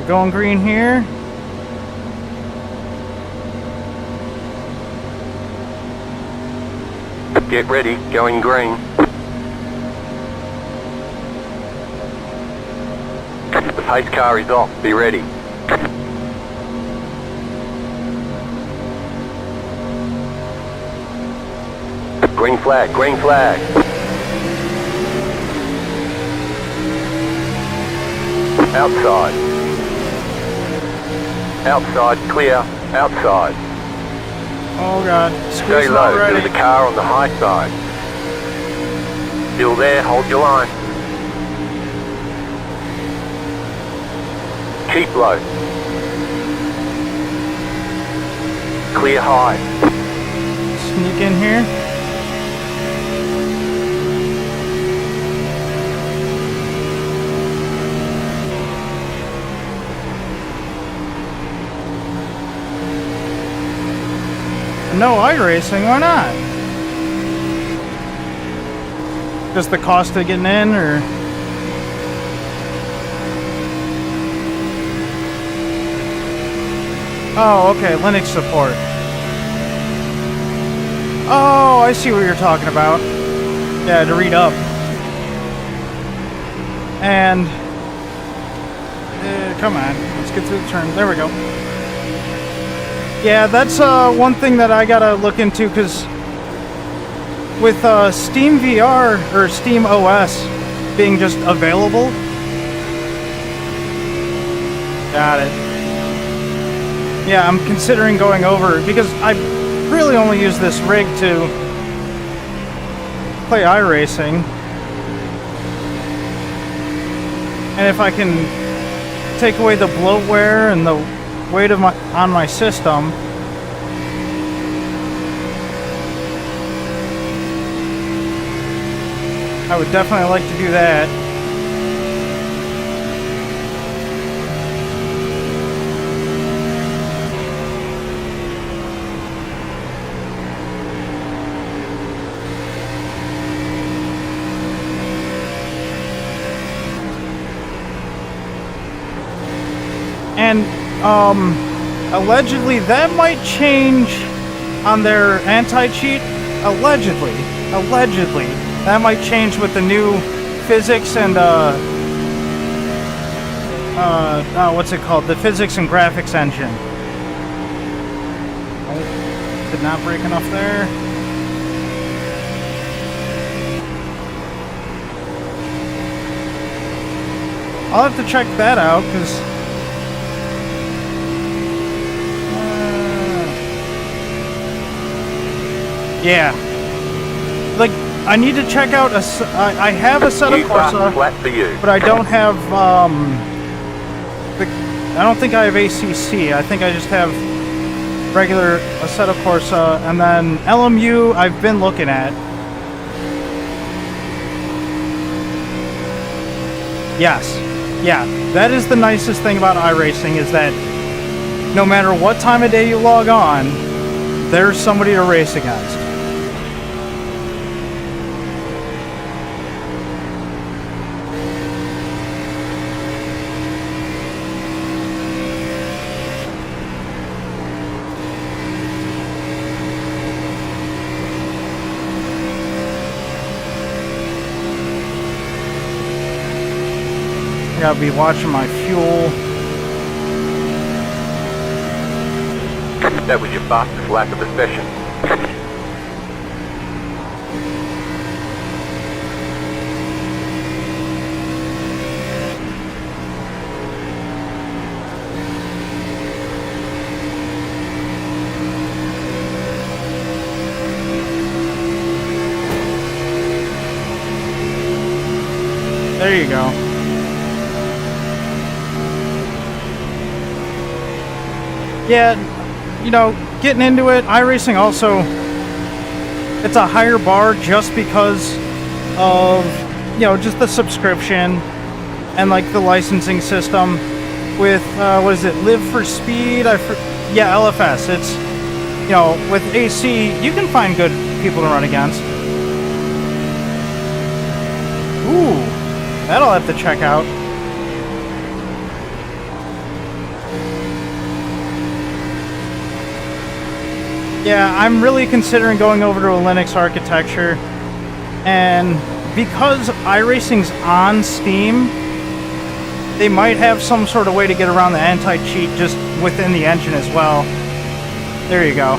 going green here. Get ready, going green. The pace car is off, be ready. Green flag, green flag. Outside. Outside, clear, outside. Oh god. Stay Squeeze low, already. there's a car on the high side. Still there, hold your line. Keep low. Clear high. Sneak in here. No iRacing, why not? Just the cost of getting in, or? Oh, okay, Linux support. Oh, I see what you're talking about. Yeah, to read up. And... come on, let's get through the turn. There we go. Yeah, that's one thing that I gotta look into, because with Steam VR, or Steam OS, being just available... Got it. Yeah, I'm considering going over, because I really only use this rig to play iRacing. And if I can take away the bloatware and the weight of on my system, I would definitely like to do that. And allegedly that might change on their anti-cheat. Allegedly that might change with the new physics and what's it called? The physics and graphics engine. Oh, did not break enough there. I'll have to check that out, because yeah, like I need to check out I have a set of Corsa, flat for you. but I don't have I don't think I have ACC. I think I just have regular Assetto Corsa, and then LMU I've been looking at. Yes, yeah, that is the nicest thing about iRacing, is that no matter what time of day you log on, there's somebody to race against. I gotta be watching my fuel. That was your fastest lap of the session. There you go. Yeah, you know, getting into it, iRacing also, it's a higher bar just because of, you know, just the subscription and like the licensing system with, what is it, Live for Speed? Yeah, LFS. It's, you know, with AC, you can find good people to run against. Ooh, that'll have to check out. Yeah, I'm really considering going over to a Linux architecture, and because iRacing's on Steam, they might have some sort of way to get around the anti-cheat just within the engine as well. There you go.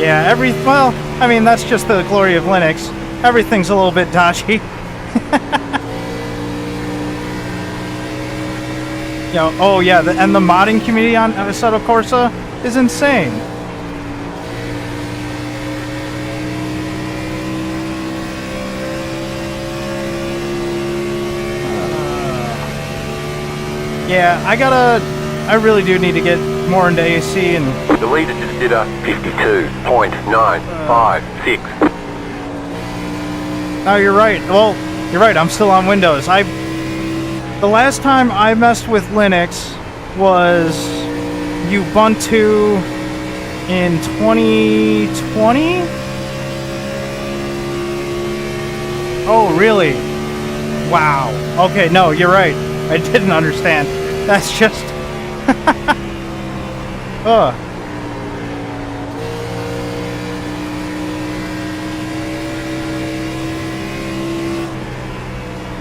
Yeah, well, I mean, that's just the glory of Linux. Everything's a little bit dodgy. You know, oh yeah, and the modding community on Assetto Corsa is insane. Yeah, I really do need to get more into AC and... The leader just did a 52.956. No, you're right. Well, you're right, I'm still on Windows. The last time I messed with Linux was Ubuntu in 2020? Oh, really? Wow. Okay, no, you're right. I didn't understand. That's just... Ugh.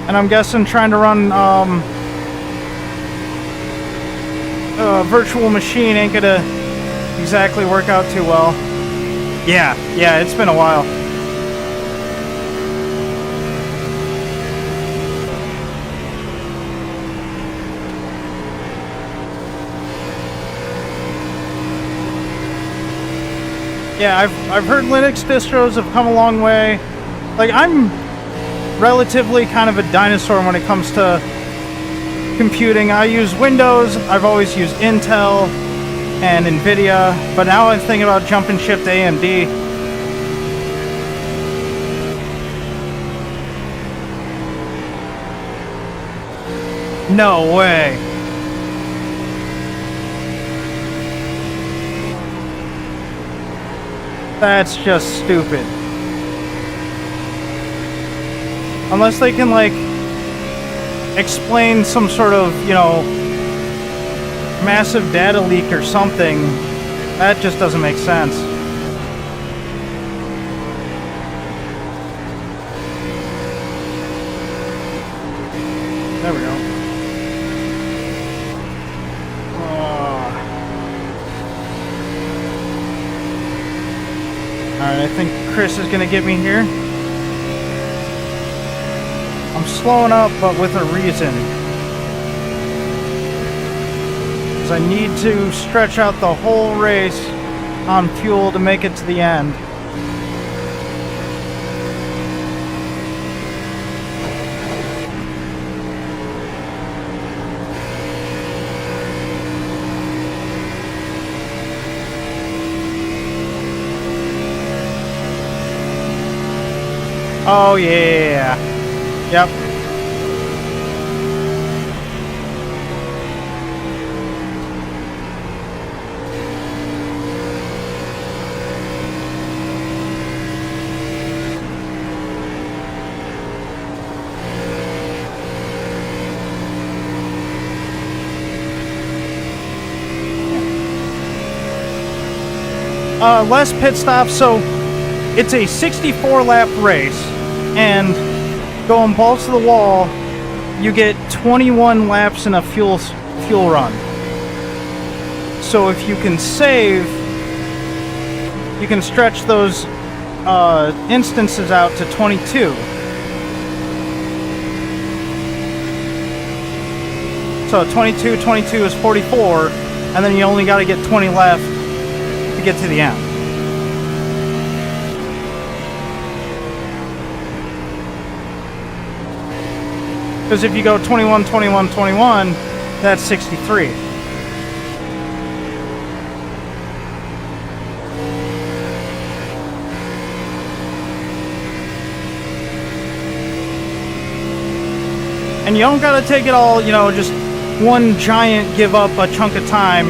And I'm guessing trying to run a virtual machine ain't gonna exactly work out too well. Yeah, it's been a while. Yeah, I've heard Linux distros have come a long way. Like, I'm relatively kind of a dinosaur when it comes to computing. I use Windows, I've always used Intel and Nvidia, but now I'm thinking about jumping ship to AMD. No way. That's just stupid. Unless they can, like, explain some sort of, you know, massive data leak or something, that just doesn't make sense. There we go. Alright, I think Chris is gonna get me here. I'm slowing up, but with a reason. Because I need to stretch out the whole race on fuel to make it to the end. Oh yeah. Yep. Less pit stops, so it's a 64 lap race, and going balls to the wall, you get 21 laps in a fuel run. So if you can save, you can stretch those instances out to 22. So 22 is 44, and then you only got to get 20 left to get to the end. Because if you go 21, 21, 21, that's 63. And you don't gotta take it all, you know, just one giant give up a chunk of time.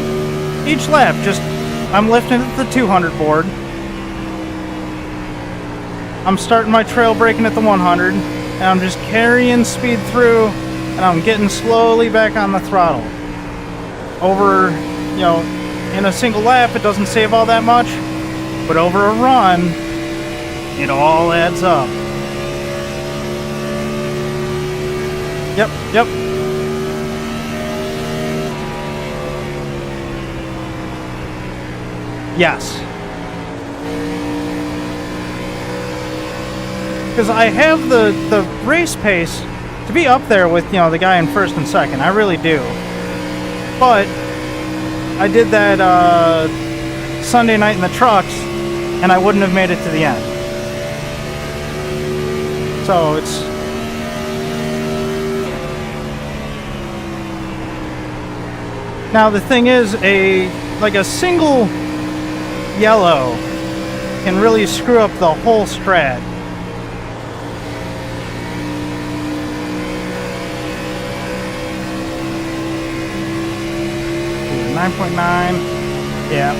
Each lap, just, I'm lifting at the 200 board. I'm starting my trail braking at the 100. And I'm just carrying speed through, and I'm getting slowly back on the throttle. Over, you know, in a single lap, it doesn't save all that much, but over a run, it all adds up. Yep, yep. Yes. Because I have the race pace to be up there with, you know, the guy in first and second. I really do. But I did that Sunday night in the trucks, and I wouldn't have made it to the end. So it's... Now the thing is, a single yellow can really screw up the whole strat. Ooh, 9.9. Yeah.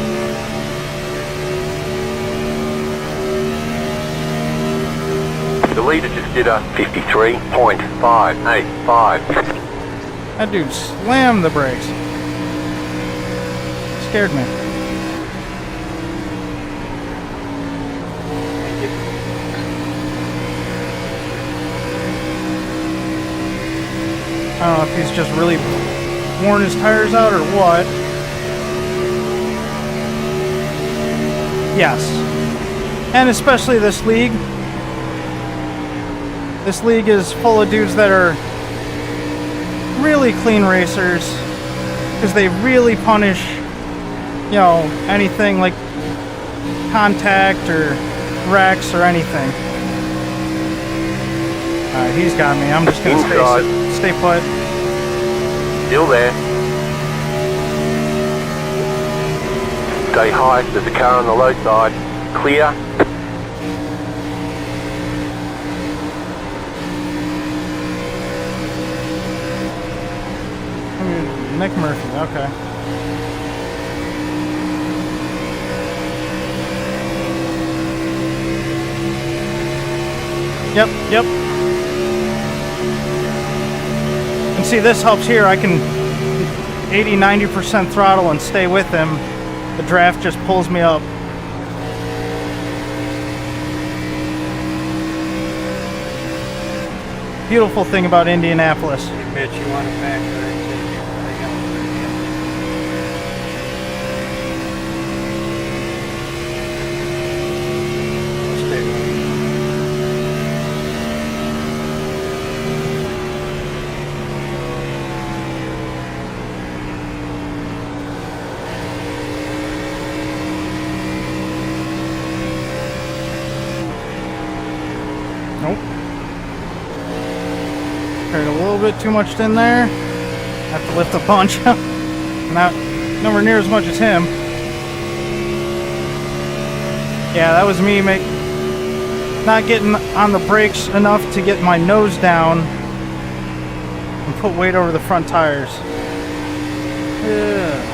The leader just did a 53.585. That dude slammed the brakes. Scared me. I don't know if he's just really worn his tires out or what. Yes. And especially this league. This league is full of dudes that are really clean racers, because they really punish, you know, anything like contact or wrecks or anything. Alright, he's got me. I'm just gonna stay put. Still there. Stay high, there's a car on the low side. Clear. Nick Murphy, okay. Yep, yep. And see, this helps here. I can 80-90% throttle and stay with him. The draft just pulls me up. Beautiful thing about Indianapolis. Mitch, you want to back there? Nope. Carried a little bit too much in there. Have to lift a punch. Not nowhere near as much as him. Yeah, that was me not getting on the brakes enough to get my nose down and put weight over the front tires. Yeah.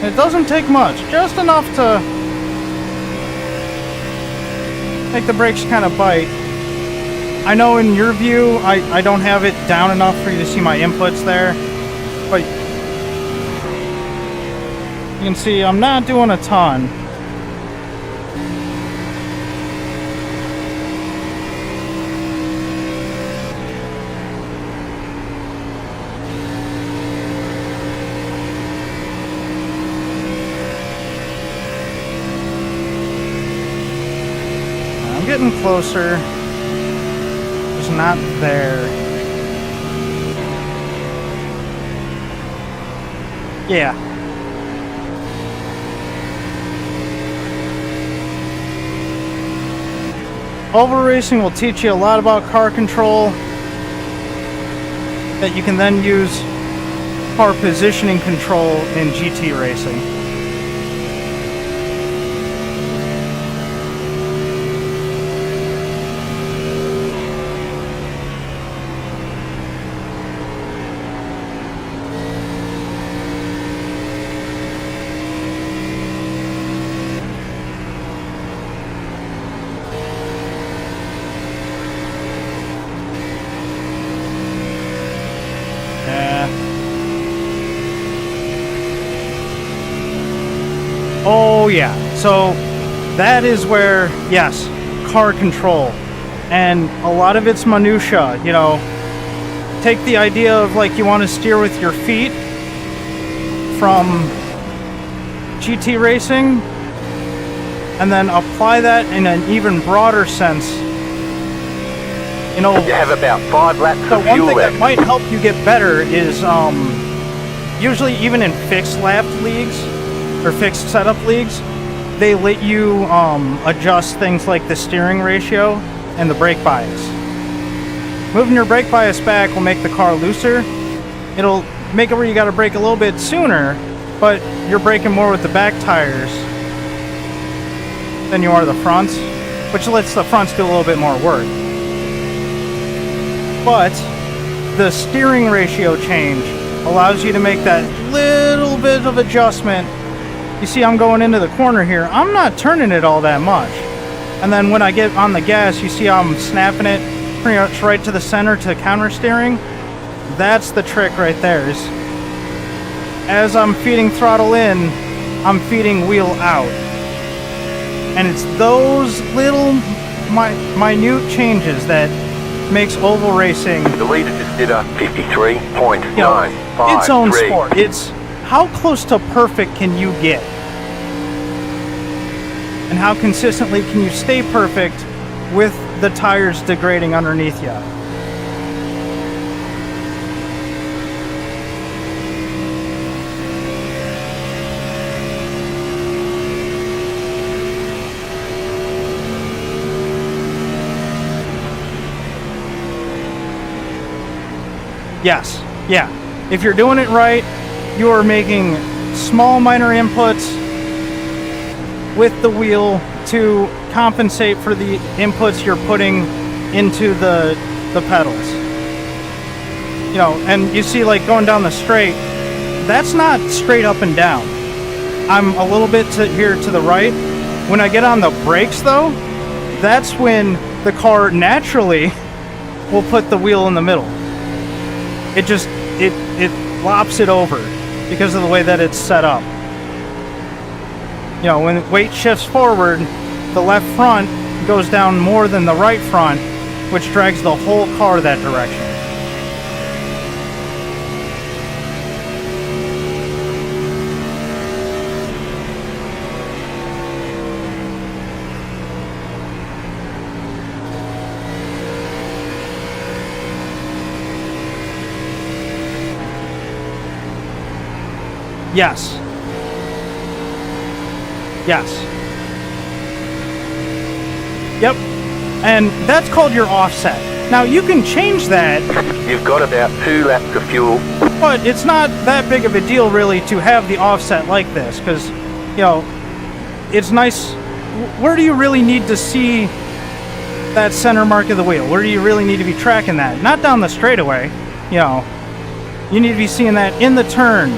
It doesn't take much, just enough to make the brakes kind of bite. I know in your view, I don't have it down enough for you to see my inputs there, but you can see I'm not doing a ton. Getting closer, just not there. Yeah. Oval racing will teach you a lot about car control that you can then use for positioning control in GT racing. yeah. So that is where, yes, car control. And a lot of it's minutia, you know. Take the idea of like you want to steer with your feet from GT racing, and then apply that in an even broader sense. You know, You have about 5 laps the of one fuel thing left. that might help you get better is usually even in fixed lap leagues or fixed setup leagues, they let you adjust things like the steering ratio and the brake bias. Moving your brake bias back will make the car looser. It'll make it where you got to brake a little bit sooner, but you're braking more with the back tires than you are the fronts, which lets the fronts do a little bit more work. But the steering ratio change allows you to make that little bit of adjustment. You see I'm going into the corner here. I'm not turning it all that much. And then when I get on the gas, you see I'm snapping it pretty much right to the center to counter steering. That's the trick right there. Is as I'm feeding throttle in, I'm feeding wheel out. And it's those little minute changes that makes oval racing, The leader just did a 53.953. you know, its own sport. It's how close to perfect can you get? And how consistently can you stay perfect with the tires degrading underneath you? Yes, yeah. If you're doing it right, you are making small minor inputs with the wheel to compensate for the inputs you're putting into the pedals. You know, and you see like going down the straight, that's not straight up and down. I'm a little bit here to the right. When I get on the brakes though, that's when the car naturally will put the wheel in the middle. It just, it flops it over because of the way that it's set up. You know, when weight shifts forward, the left front goes down more than the right front, which drags the whole car that direction. Yes. Yes. Yep. And that's called your offset. Now you can change that. You've got about 2 laps of fuel. But it's not that big of a deal really to have the offset like this, because, you know, it's nice. Where do you really need to see that center mark of the wheel? Where do you really need to be tracking that? Not down the straightaway, you know. You need to be seeing that in the turn,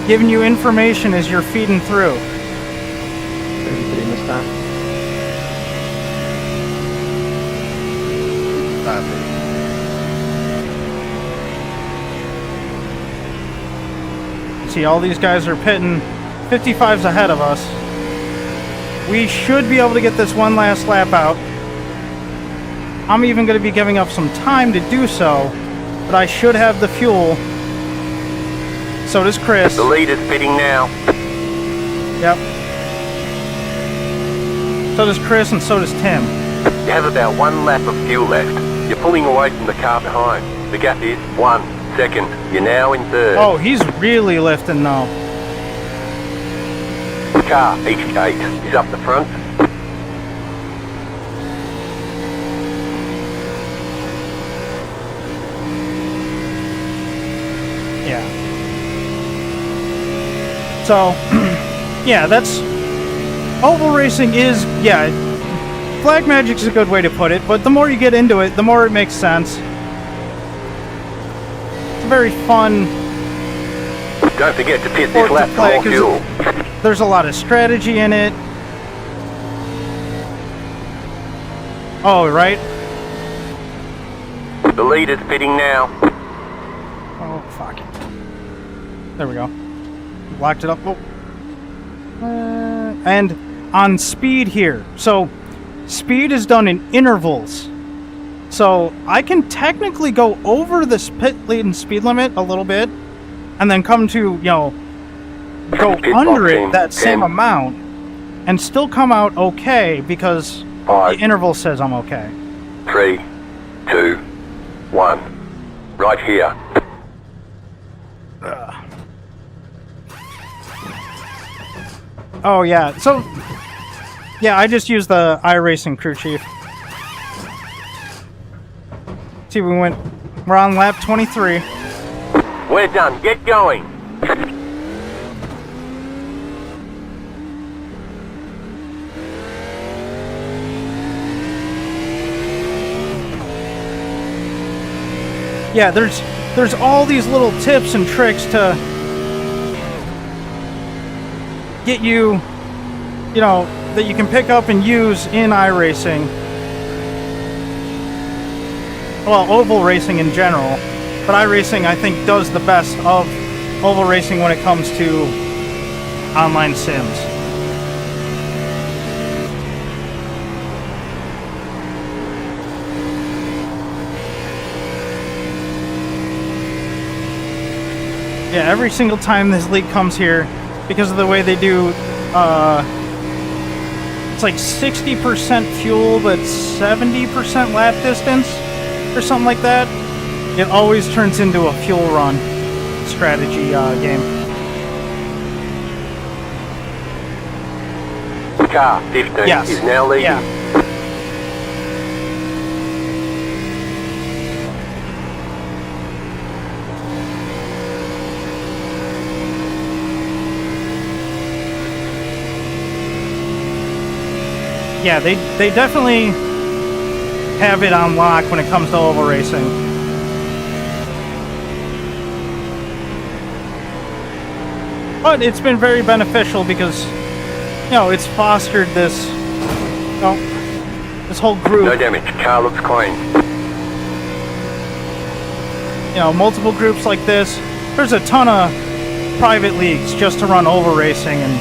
giving you information as you're feeding through. See, all these guys are pitting 55s ahead of us. We should be able to get this one last lap out. I'm even going to be giving up some time to do so, but I should have the fuel. So does Chris. The leader's pitting now. Yep. So does Chris, and so does Tim. You have about 1 lap of fuel left. You're pulling away from the car behind. The gap is 1 second. You're now in third. Oh, he's really lifting though. The car, H8, is up the front. Yeah. So, yeah, that's... Oval racing is, yeah, flag magic's a good way to put it, but the more you get into it, the more it makes sense. It's a very fun... Don't forget to pit sport this lap to for play, more 'cause fuel. there's a lot of strategy in it. Oh, right? The leader's pitting now. Oh, fuck. There we go. Locked it up. Oh. and on speed here. So speed is done in intervals. So I can technically go over the pit lane speed limit a little bit and then come to, you know, go under it that same amount and still come out okay because the interval says I'm okay. 3, 2, 1. Right here. Oh yeah, so yeah, I just used the iRacing crew chief. See, we're on lap 23. We're done. Get going. Yeah, there's all these little tips and tricks to get you, you know, that you can pick up and use in iRacing. Well, oval racing in general, but iRacing I think does the best of oval racing when it comes to online sims. Yeah, every single time this league comes here, because of the way they do, it's like 60% fuel, but 70% lap distance, or something like that. It always turns into a fuel run strategy game. Car 15 Yes. is now leaving. Yeah. Yeah, they definitely have it on lock when it comes to oval racing. But it's been very beneficial because, you know, it's fostered this, you know, this whole group. No damage. Car looks clean. You know, multiple groups like this. There's a ton of private leagues just to run oval racing, and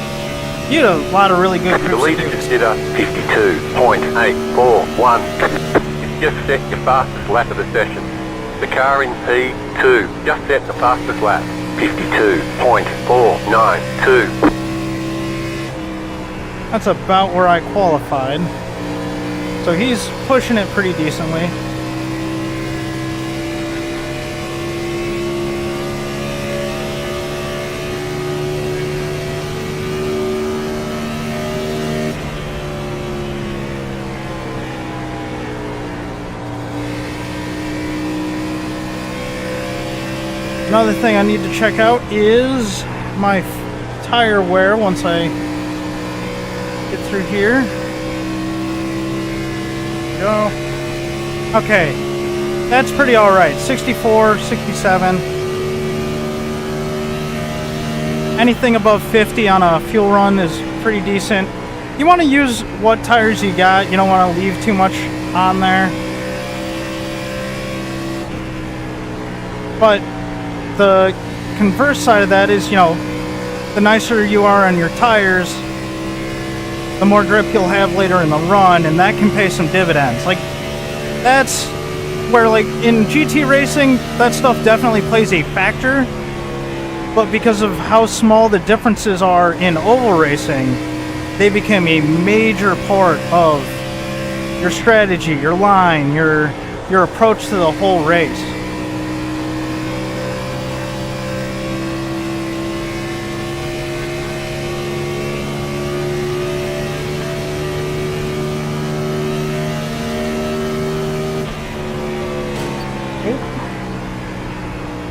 you had a lot of really good The groups. lead consider 52.841. Just set your fastest lap of the session. The car in P2 just set the fastest lap. 52.492. That's about where I qualified. So he's pushing it pretty decently. Another thing I need to check out is my tire wear once I get through here. Go. Okay, that's pretty alright. 64, 67. Anything above 50 on a fuel run is pretty decent. You want to use what tires you got. You don't want to leave too much on there. But the converse side of that is, you know, the nicer you are on your tires, the more grip you'll have later in the run, and that can pay some dividends. Like, that's where, like, in GT racing, that stuff definitely plays a factor, but because of how small the differences are in oval racing, they become a major part of your strategy, your line, your approach to the whole race.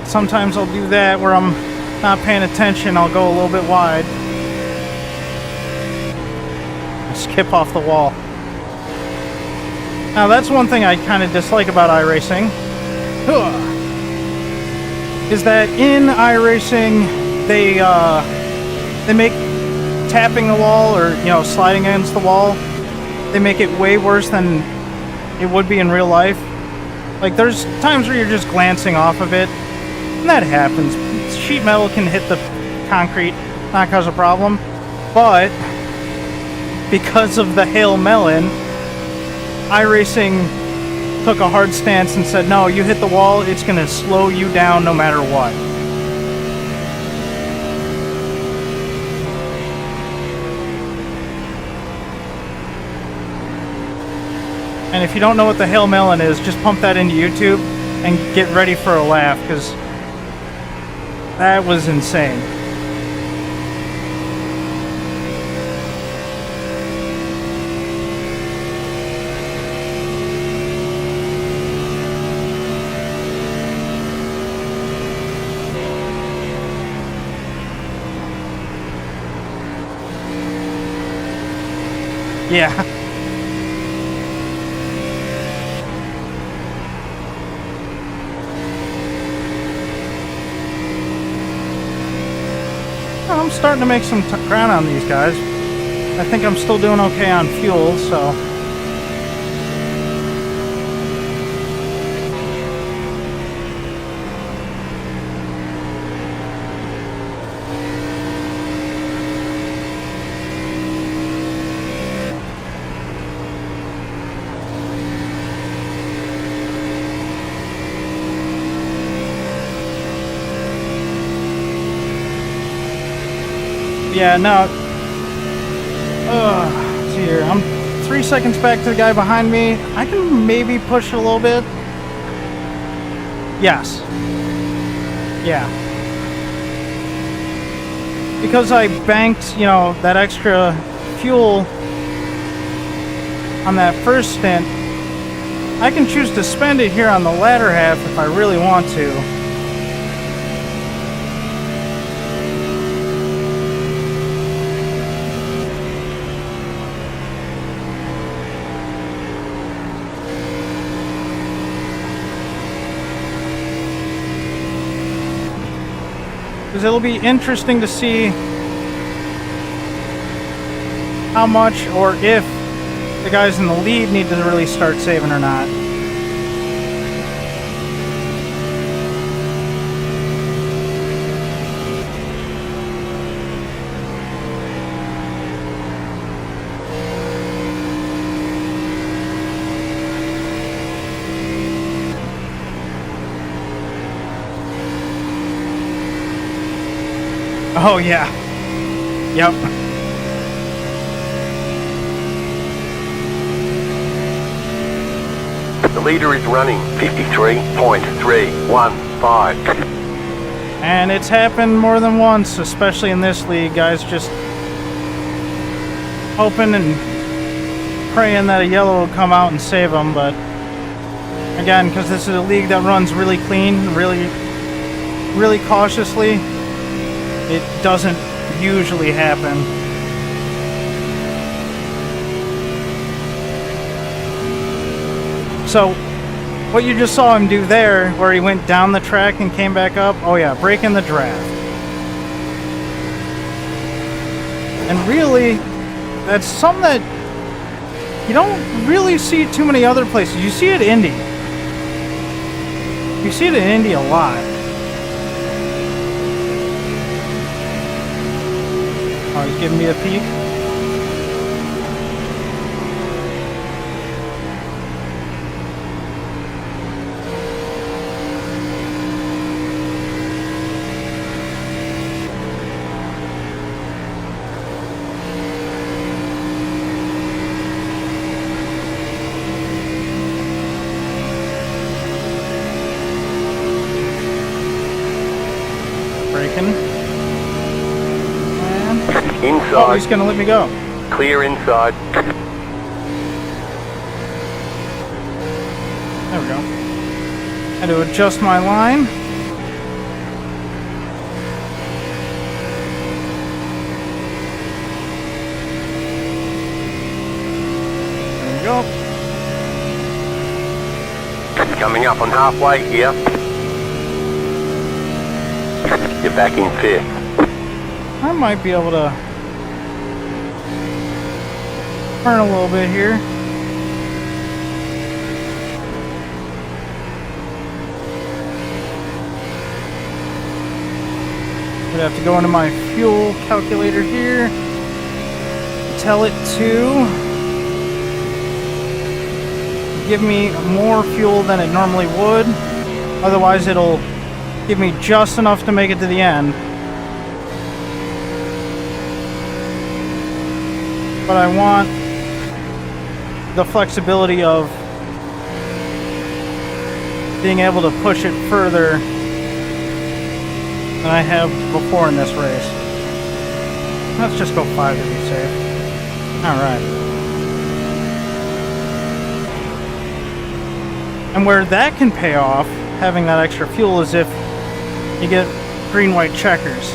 Sometimes I'll do that where I'm not paying attention. I'll go a little bit wide. Skip off the wall. Now that's one thing I kind of dislike about iRacing. Is that in iRacing they make tapping the wall or, you know, sliding against the wall, they make it way worse than it would be in real life. Like, there's times where you're just glancing off of it. And that happens. Sheet metal can hit the concrete, not cause a problem. But because of the Hail Melon, iRacing took a hard stance and said, no, you hit the wall, it's going to slow you down no matter what. And if you don't know what the Hail Melon is, just pump that into YouTube and get ready for a laugh, because that was insane. Yeah. I'm starting to make some ground on these guys. I think I'm still doing okay on fuel, so... Yeah, no. Let's see here. I'm 3 seconds back to the guy behind me. I can maybe push a little bit. Yes. Yeah. Because I banked, you know, that extra fuel on that first stint, I can choose to spend it here on the latter half if I really want to. Because it'll be interesting to see how much or if the guys in the lead need to really start saving or not. Oh yeah. Yep. The leader is running 53.315. And it's happened more than once, especially in this league. Guys just hoping and praying that a yellow will come out and save them, but again, because this is a league that runs really clean, really cautiously, it doesn't usually happen. So, what you just saw him do there, where he went down the track and came back up, oh yeah, breaking the draft. And really, that's something that you don't really see too many other places. You see it at Indy. You see it in Indy a lot. Oh, he's giving me a peek. Braking. Inside. Oh, he's gonna let me go. Clear inside. There we go. Had to adjust my line. There we go. Coming up on halfway here. You're back in fifth. I might be able to turn a little bit here. Would have to go into my fuel calculator here. tell it to give me more fuel than it normally would. Otherwise, it'll give me just enough to make it to the end. But I want the flexibility of being able to push it further than I have before in this race. Let's just go 5 to be safe. Alright. And where that can pay off, having that extra fuel, is if you get green-white checkers.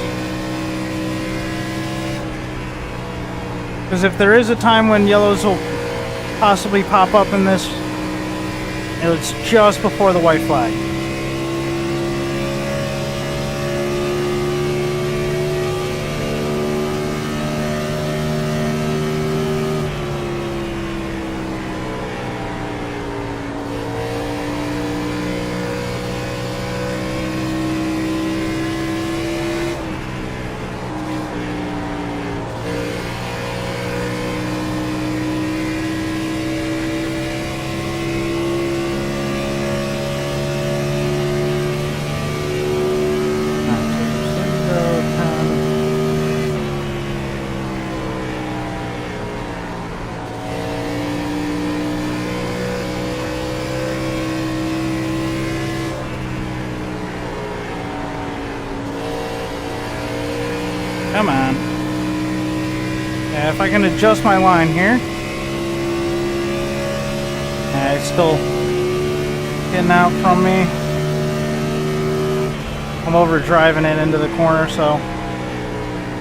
Because if there is a time when yellows will possibly pop up in this, it's just before the white flag. Come on. Yeah, if I can adjust my line here. Yeah, it's still getting out from me. I'm over driving it into the corner, so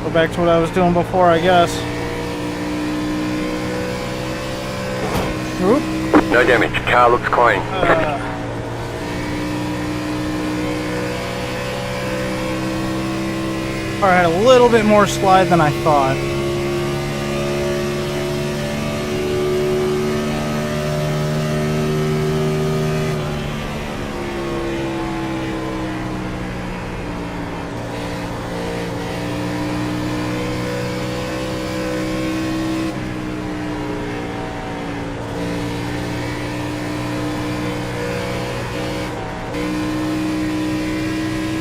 go back to what I was doing before, I guess. Oop. No damage. Car looks clean. Alright, had a little bit more slide than I thought.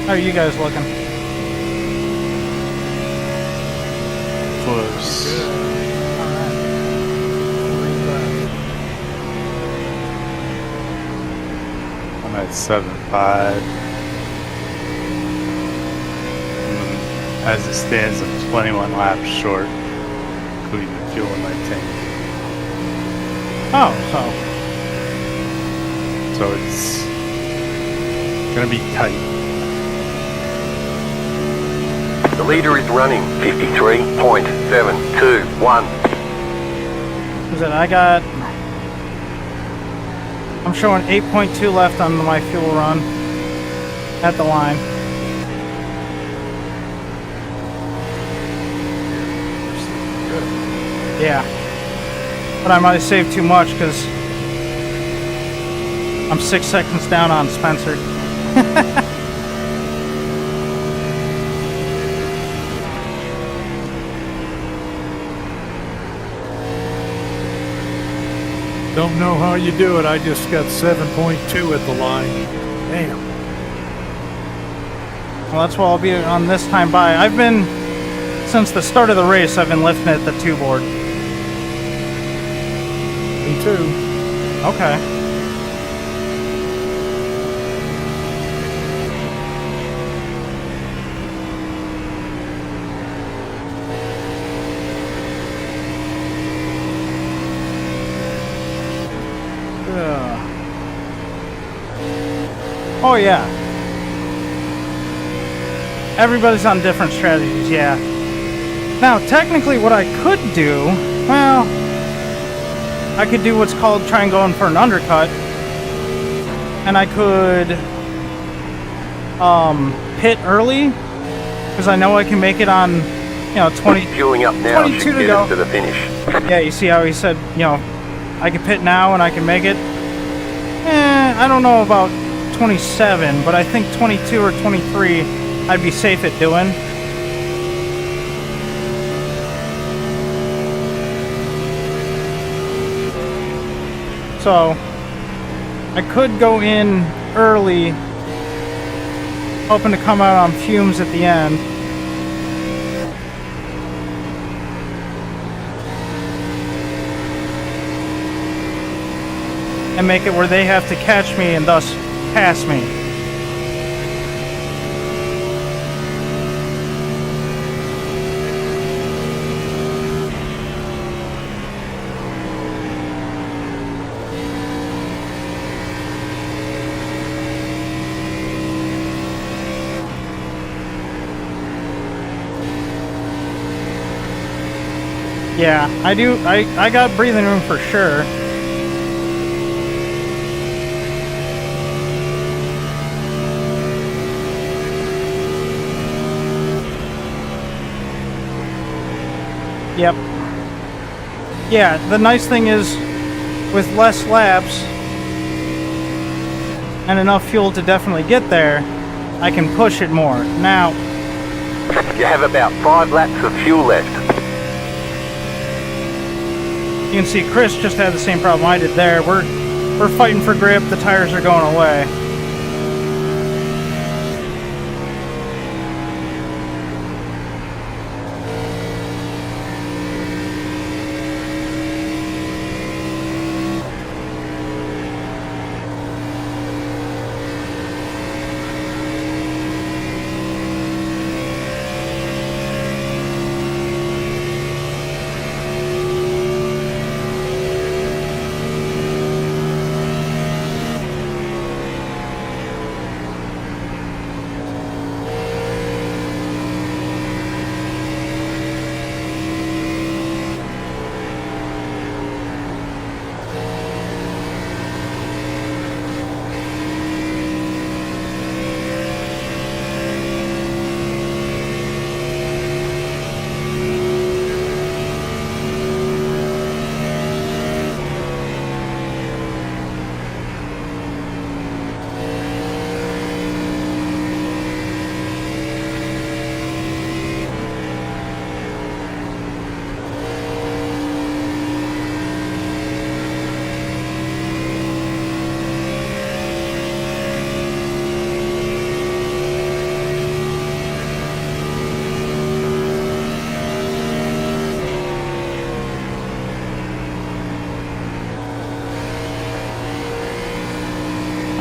How are you guys looking? Close. I'm at 7.5. As it stands, I'm 21 laps short, including the fuel in my tank. Oh, So it's gonna be tight. The leader is running 53.721. is it? I'm showing 8.2 left on my fuel run at the line. Yeah. But I might have saved too much because I'm 6 seconds down on Spencer. Don't know how you do it. I just got 7.2 at the line. Damn. Well, that's why I'll be on this time by. I've been, since the start of the race, I've been lifting at the 2 board. Me too. Okay. Oh yeah. Everybody's on different strategies, yeah. Now, technically what I could do, well, I could do what's called try and go in for an undercut. And I could pit early, because I know I can make it on, you know, 20, Fueling up now 22 should to get go. us to the finish. Yeah, you see how he said, you know, I can pit now and I can make it? I don't know about 27, but I think 22 or 23 I'd be safe at doing. So I could go in early, hoping to come out on fumes at the end. And make it where they have to catch me and thus pass me. Yeah, I do. I got breathing room for sure. Yep. Yeah, the nice thing is, with less laps and enough fuel to definitely get there, I can push it more. Now, You have about 5 laps of fuel left. you can see Chris just had the same problem I did there. We're fighting for grip, the tires are going away.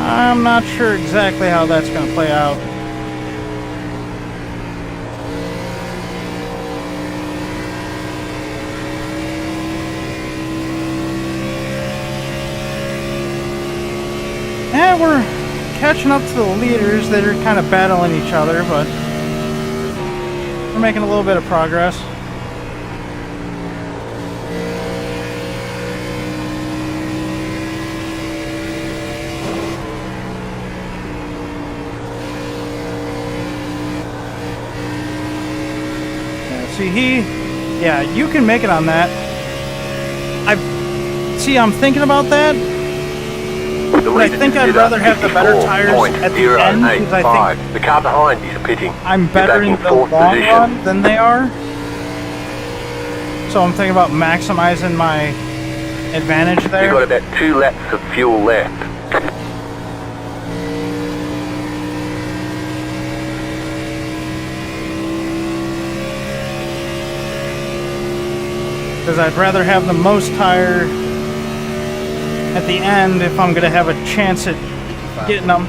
I'm not sure exactly how that's going to play out. And we're catching up to the leaders that are kind of battling each other, but we're making a little bit of progress. See, yeah, you can make it on that. I'm thinking about that. But I think I'd rather have the better tires at the end, because I think the car behind you is pitting. I'm better in the long run than they are. So I'm thinking about maximizing my advantage there. You've got about 2 laps of fuel left. Because I'd rather have the most tire at the end if I'm going to have a chance at getting them.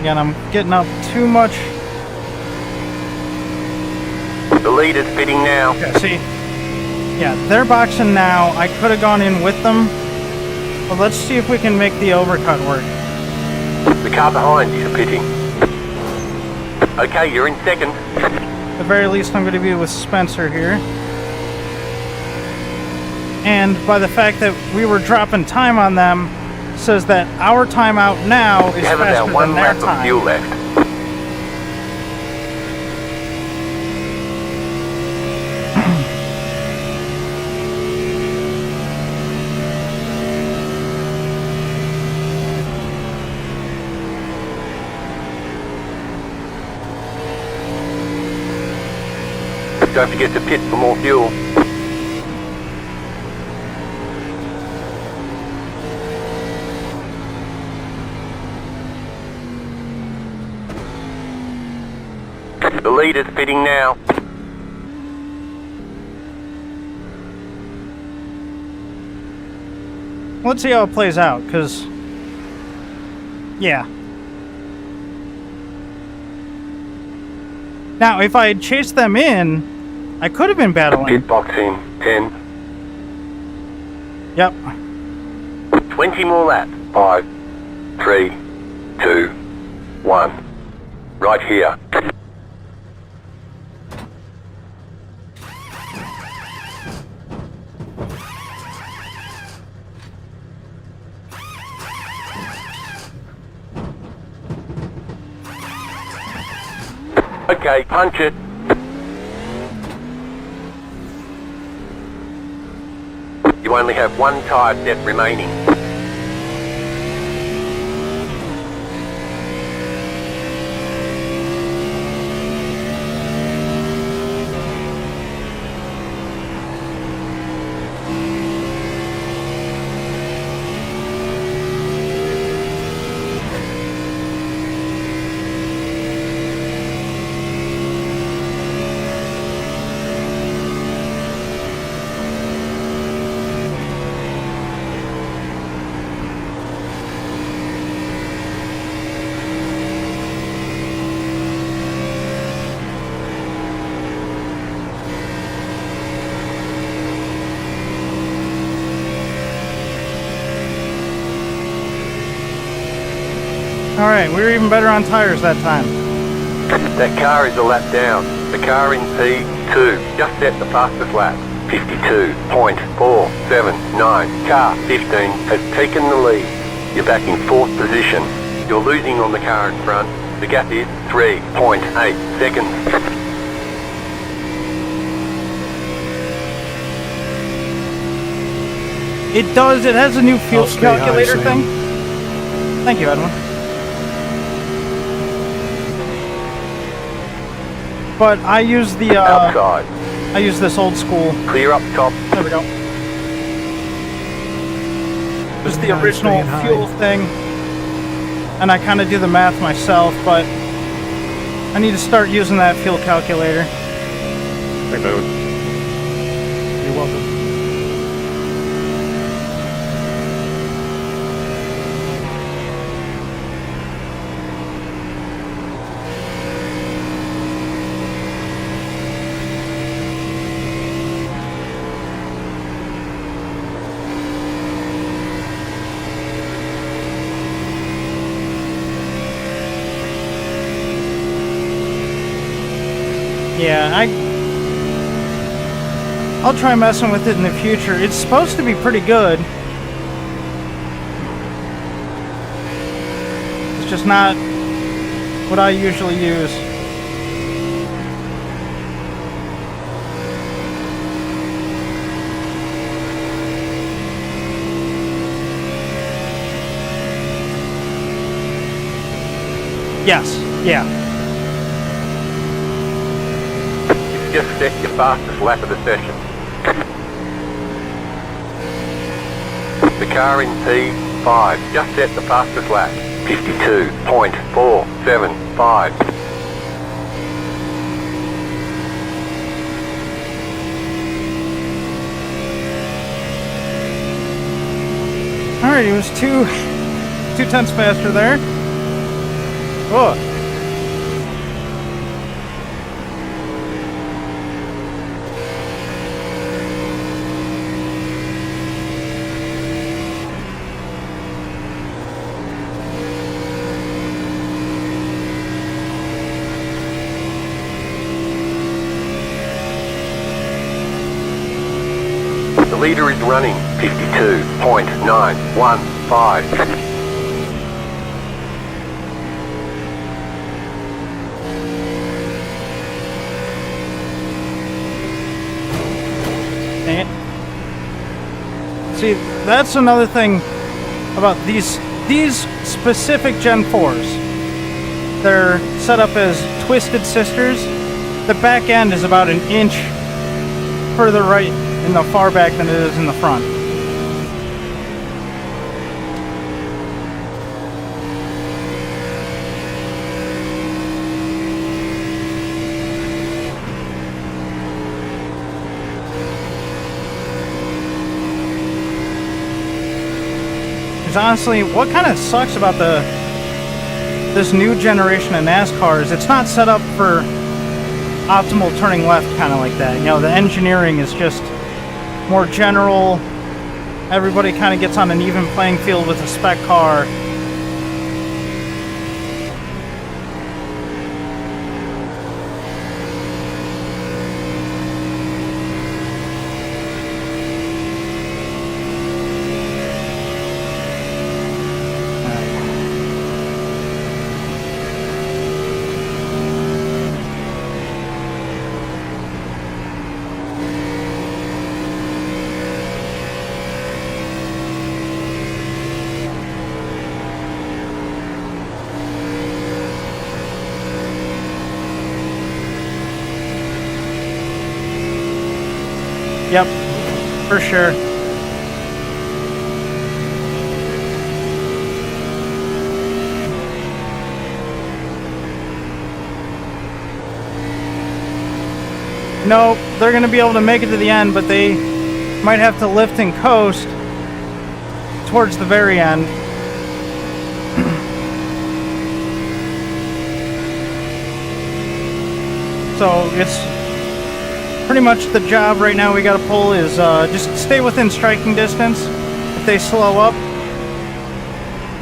Again, I'm getting up too much. The leader's pitting now. Okay, see? Yeah, they're boxing now. I could have gone in with them. But let's see if we can make the overcut work. The car behind you is pitting. Okay, you're in second. At the very least, I'm going to be with Spencer here. And by the fact that we were dropping time on them, says that our timeout now is You have faster about 1 than their lap of time. fuel left. Don't forget to pit for more fuel. The leader's pitting now. Let's see how it plays out, because... yeah. Now, if I had chased them in, I could have been battling. Pit box in 10. Yep. 20 more laps. 5, 3, 2, 1. Right here. Okay, punch it. You only have one tyre set remaining. Alright, we were even better on tires that time. That car is a lap down. The car in P2 just set the fastest lap. 52.479. Car 15 has taken the lead. You're back in 4th position. You're losing on the car in front. The gap is 3.8 seconds. It does, it has a new fuel I'll stay high, calculator Sam. thing. Thank you, Edwin. But I use the, Outside. I use this old school. Clear up top. There we go. Just the Staying original high. fuel thing. And I kind of do the math myself, but I need to start using that fuel calculator. Thanks, Edwin. You're welcome. Yeah, I'll try messing with it in the future. It's supposed to be pretty good. It's just not what I usually use. Yes, yeah. Just set your fastest lap of the session. The car in P5 just set the fastest lap. 52.475. Alright, it was 2 tenths faster there. Oh. The leader is running 52.915. Dang it. See, that's another thing about these specific Gen 4s. They're set up as Twisted Sisters, the back end is about an inch further right in the far back than it is in the front. Because honestly, what kind of sucks about this new generation of NASCAR is it's not set up for optimal turning left kind of like that. You know, the engineering is just more general. Everybody kind of gets on an even playing field with a spec car. Yep, for sure. No, they're going to be able to make it to the end, but they might have to lift and coast towards the very end. So it's pretty much the job right now we got to pull is just stay within striking distance if they slow up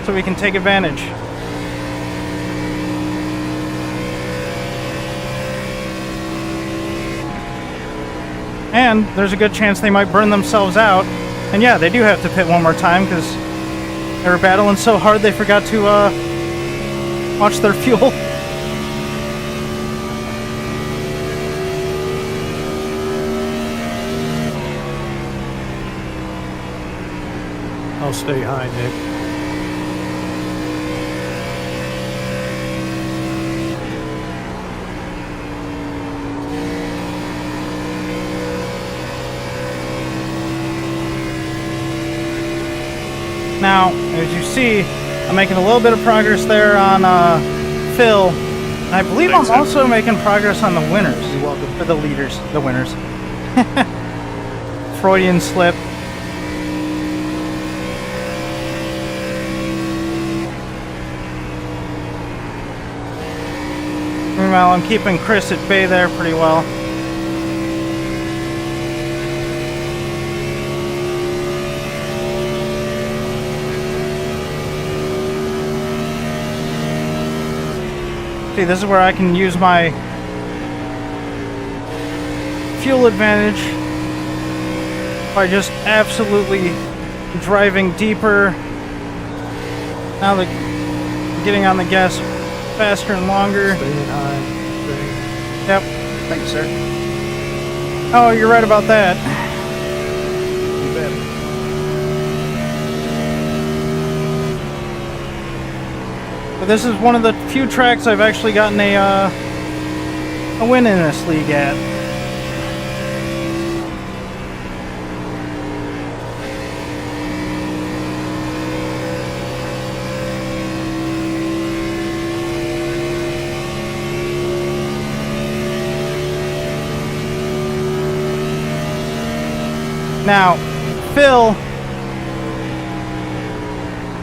so we can take advantage. And there's a good chance they might burn themselves out. And yeah, they do have to pit one more time because they were battling so hard they forgot to watch their fuel. I'll stay high, Nick. Now, as you see, I'm making a little bit of progress there on Phil. And I believe I'm also making progress on the winners. You're welcome. For the leaders, the winners. Freudian slip. Meanwhile, I'm keeping Chris at bay there pretty well. See, this is where I can use my fuel advantage by just absolutely driving deeper. Now the getting on the gas faster and longer. Staying high. Staying. Yep. Thank you, sir. Oh, you're right about that. You bet. But this is one of the few tracks I've actually gotten a win in this league at. Now, Phil,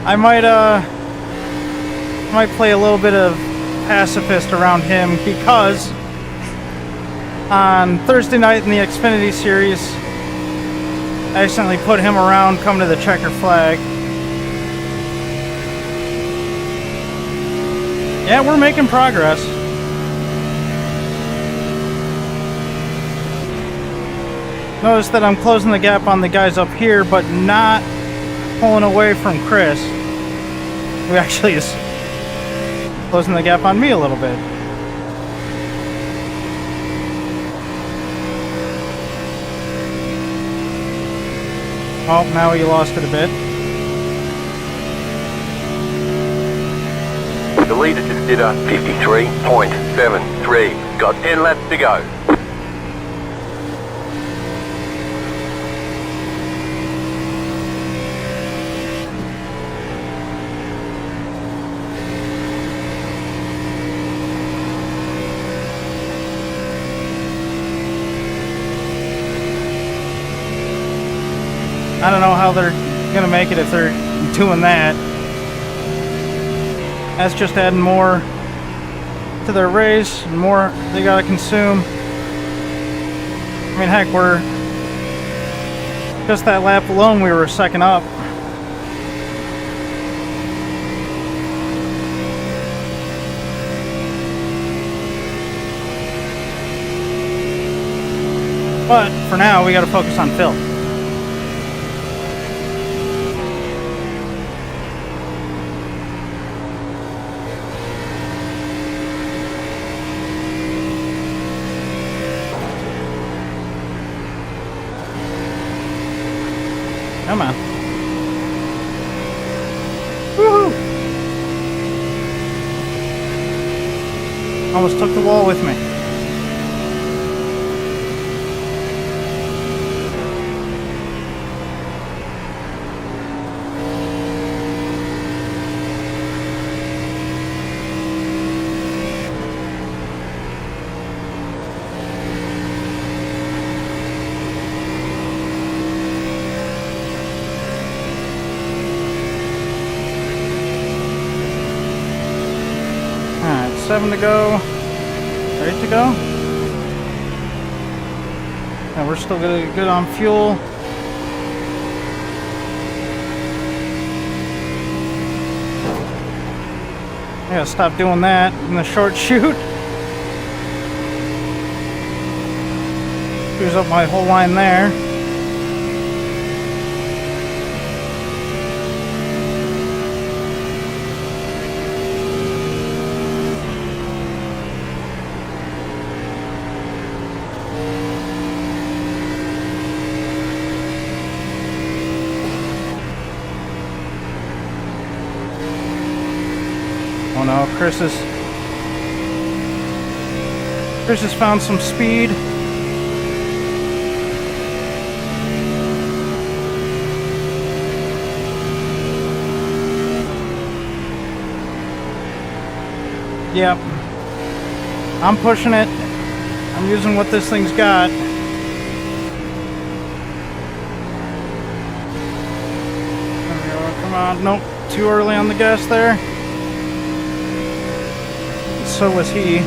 I might play a little bit of pacifist around him because on Thursday night in the Xfinity Series, I accidentally put him around, come to the checker flag. Yeah, we're making progress. Notice that I'm closing the gap on the guys up here, but not pulling away from Chris, who actually is closing the gap on me a little bit. Oh, now he lost it a bit. The leader just did a 53.73. Got 10 laps to go. I don't know how they're gonna make it if they're doing that. That's just adding more to their race, and more they gotta consume. I mean, heck, we're just that lap alone, we were second up. But for now, we gotta focus on Phil. Come on. Woohoo! Almost took the wall with me. Alright, 7 to go. 8 to go. And we're still good on fuel. I gotta stop doing that in the short shoot. Screws up my whole line there. Oh no, Chris has found some speed. Yep. I'm pushing it. I'm using what this thing's got. There we go. Come on. Nope. Too early on the gas there. So was he.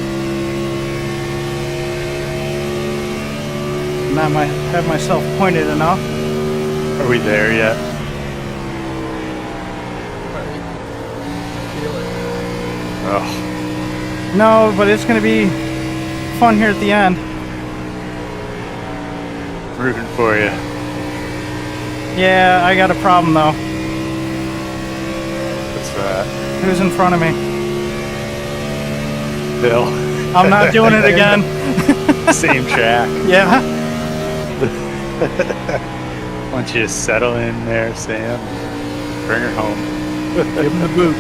And I might have myself pointed enough. Are we there yet? Feel it. Oh, No, but it's going to be fun here at the end. rooting for you. Yeah, I got a problem though. What's that? Who's in front of me? Bill. I'm not doing it again. Same track. Yeah. Why don't you just settle in there, Sam? Bring her home. Give him the boot.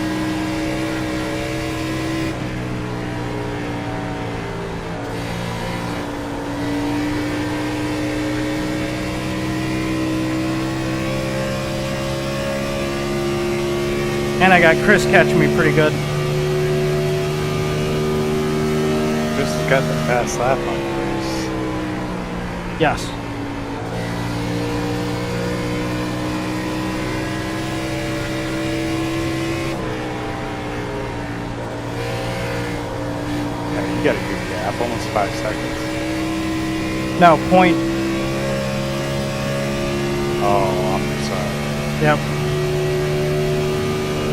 And I got Chris catching me pretty good. Chris has got the fast lap on the race. Yes. Yeah, you got a good gap, almost 5 seconds. No, point. Oh, I'm sorry. Yep.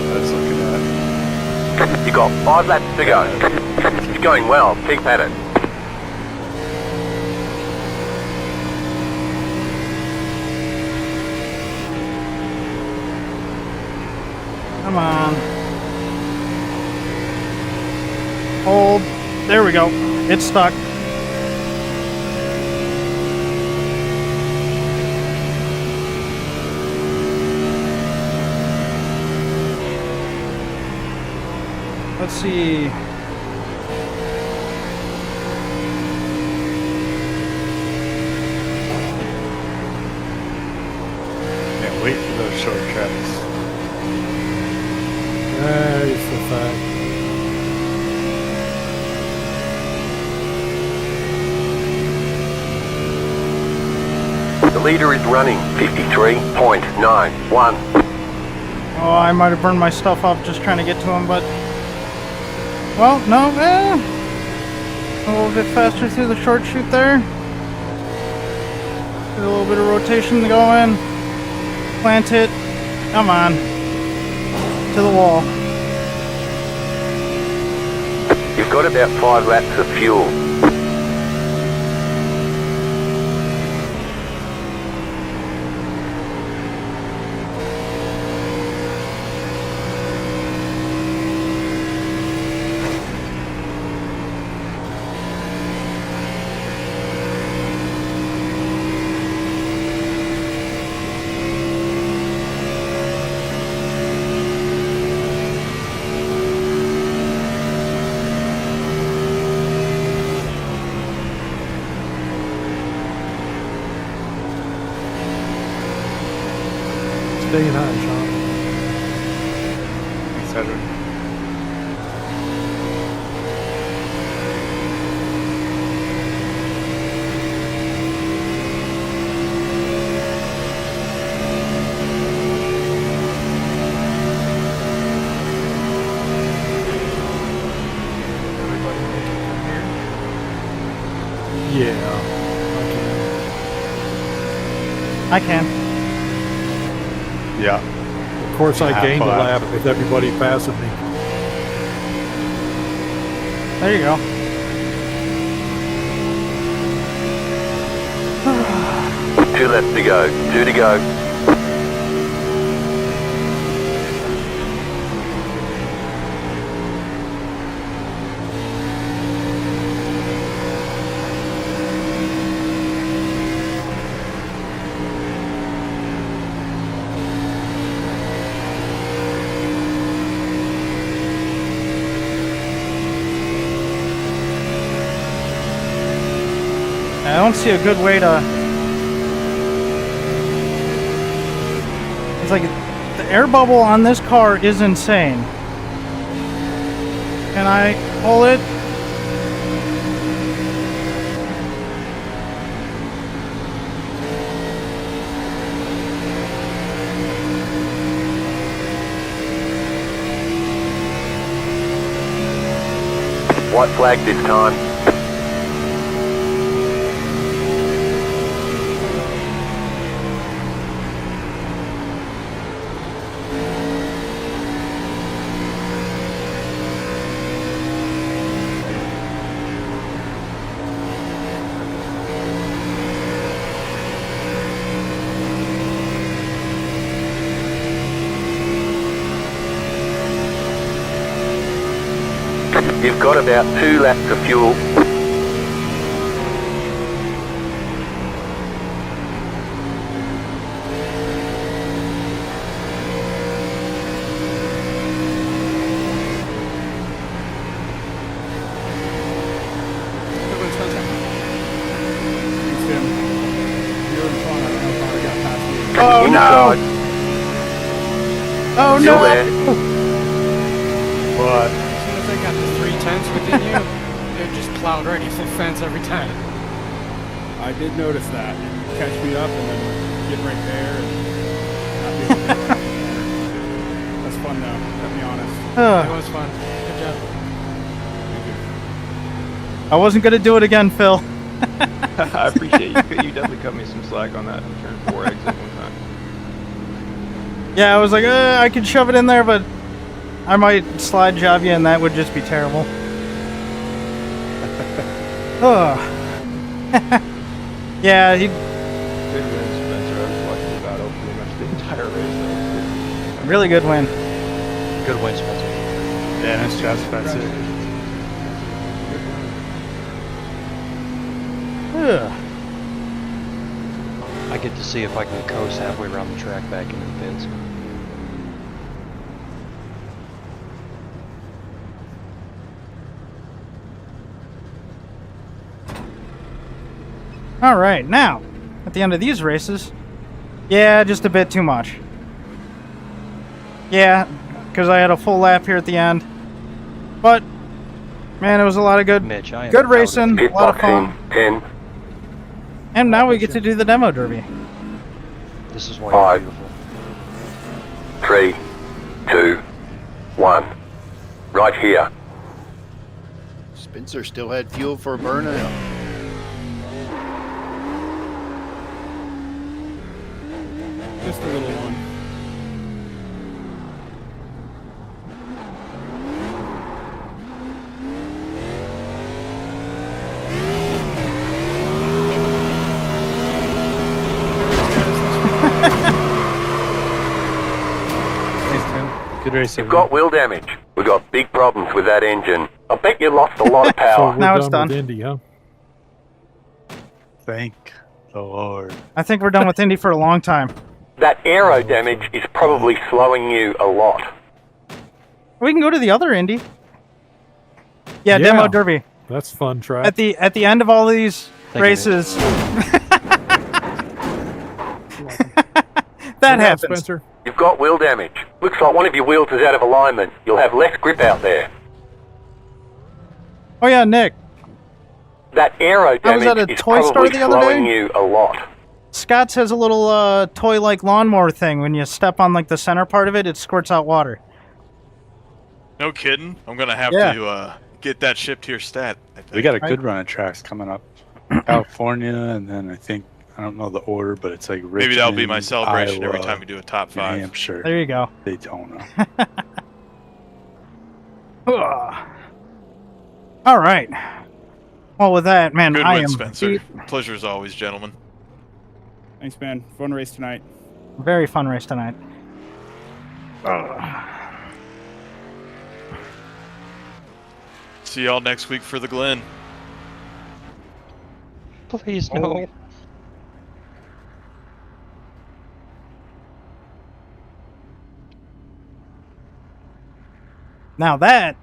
I was looking at You got 5 laps to go. It's going well. Keep at it. Come on. Hold. There we go. It's stuck. Let's see. Can't wait for those short tracks. There's the fact. The leader is running 53.91. Oh, I might have burned my stuff off just trying to get to him, but... Well, no, a little bit faster through the short chute there. Get a little bit of rotation to go in. Plant it. Come on. To the wall. You've got about 5 laps of fuel. Staying high, Sean. Thanks, Edward. Yeah. I can. Yeah. Of course, I Half gained a lap. lap with everybody passing me. There you go. Two laps to go. 2 to go. I don't see a good way to... It's like the air bubble on this car is insane. Can I pull it? White flag this time. You've got about 2 laps of fuel. Good one, Spencer. Oh no! Oh Still no! there. What? As soon as they got the 310s within you, they're just plowed right into the fence every time. I did notice that. Catch me up and then get right there. And not be able to get around there. That's fun though. Let me honest. That was fun. Good job. I wasn't gonna do it again, Phil. I appreciate you. You definitely cut me some slack on that turn 4 exit one time. Yeah, I was like, I could shove it in there, but I might slide job you, and that would just be terrible. Yeah, he Good win, Spencer. I was watching the battle pretty much the entire race. Though. really good win. Good win, Spencer. Yeah, nice job, Spencer. I get to see if I can coast halfway around the track back into the pits. All right, now at the end of these races, yeah, just a bit too much. Yeah, because I had a full lap here at the end, but man, it was a lot of good, Mitch, I am good proud of racing, you. a lot of fun. 10, And now we get to do the demo derby. This is why 5, you're beautiful. 3, 2, 1. Right here. Spencer still had fuel for a burnout. Just a little one. Good race. You've got wheel damage. We've got big problems with that engine. I bet you lost a lot of So power. we're Now it's done done. with Indy, huh? Thank the Lord. I think we're done with Indy for a long time. That aero damage is probably slowing you a lot. We can go to the other Indy. Yeah, demo derby. That's fun track. At the end of all these Thank you, races, that Look out, happens. Spencer. You've got wheel damage. Looks like one of your wheels is out of alignment. You'll have less grip out there. Oh yeah, Nick. That aero I was damage at a is toy store probably the other slowing day. you a lot. Scott's has a little toy-like lawnmower thing. When you step on like the center part of it, it squirts out water. No kidding. I'm gonna have Yeah. to get that shipped to your stat. I think. We got a good run of tracks coming up. California, and then I don't know the order, but it's like Richmond, Maybe that'll be my celebration every Iowa, time we do a top New 5. Hampshire, There you go. Daytona. All right. Well, with that, man, Good I win, am Spencer. deep. Pleasure as always, gentlemen. Thanks, man. Fun race tonight. Very fun race tonight. See y'all next week for the Glen. Please no. Now that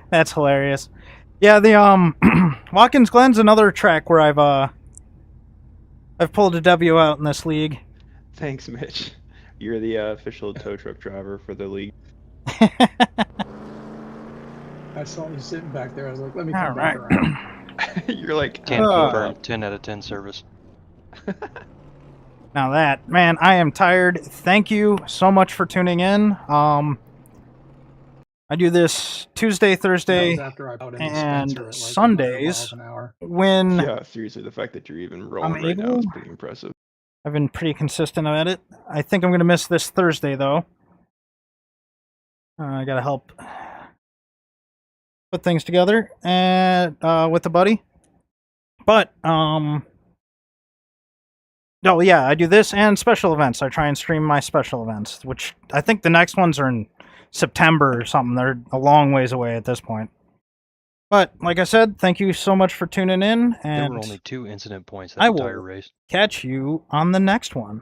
that's hilarious. Yeah, the Watkins Glen's another track where I've pulled a W out in this league. Thanks, Mitch. You're the official tow truck driver for the league. I saw you sitting back there. I was like, let me All come right. back around. You're like, 10 confirmed, 10 out of 10 service. Now that, man, I am tired. Thank you so much for tuning in. I do this Tuesday, That Thursday, was after I bought into and Spencer at, like, Sundays 100 miles an hour. when yeah, seriously, the fact that you're even rolling I'm right now able- is pretty impressive. I've been pretty consistent at it. I think I'm going to miss this Thursday, though. I got to help put things together and with a buddy. But, oh, yeah, I do this and special events. I try and stream my special events, which I think the next ones are in September or something. They're a long ways away at this point. But, like I said, thank you so much for tuning in, There and were only 2 incident points I that will entire race. catch you on the next one.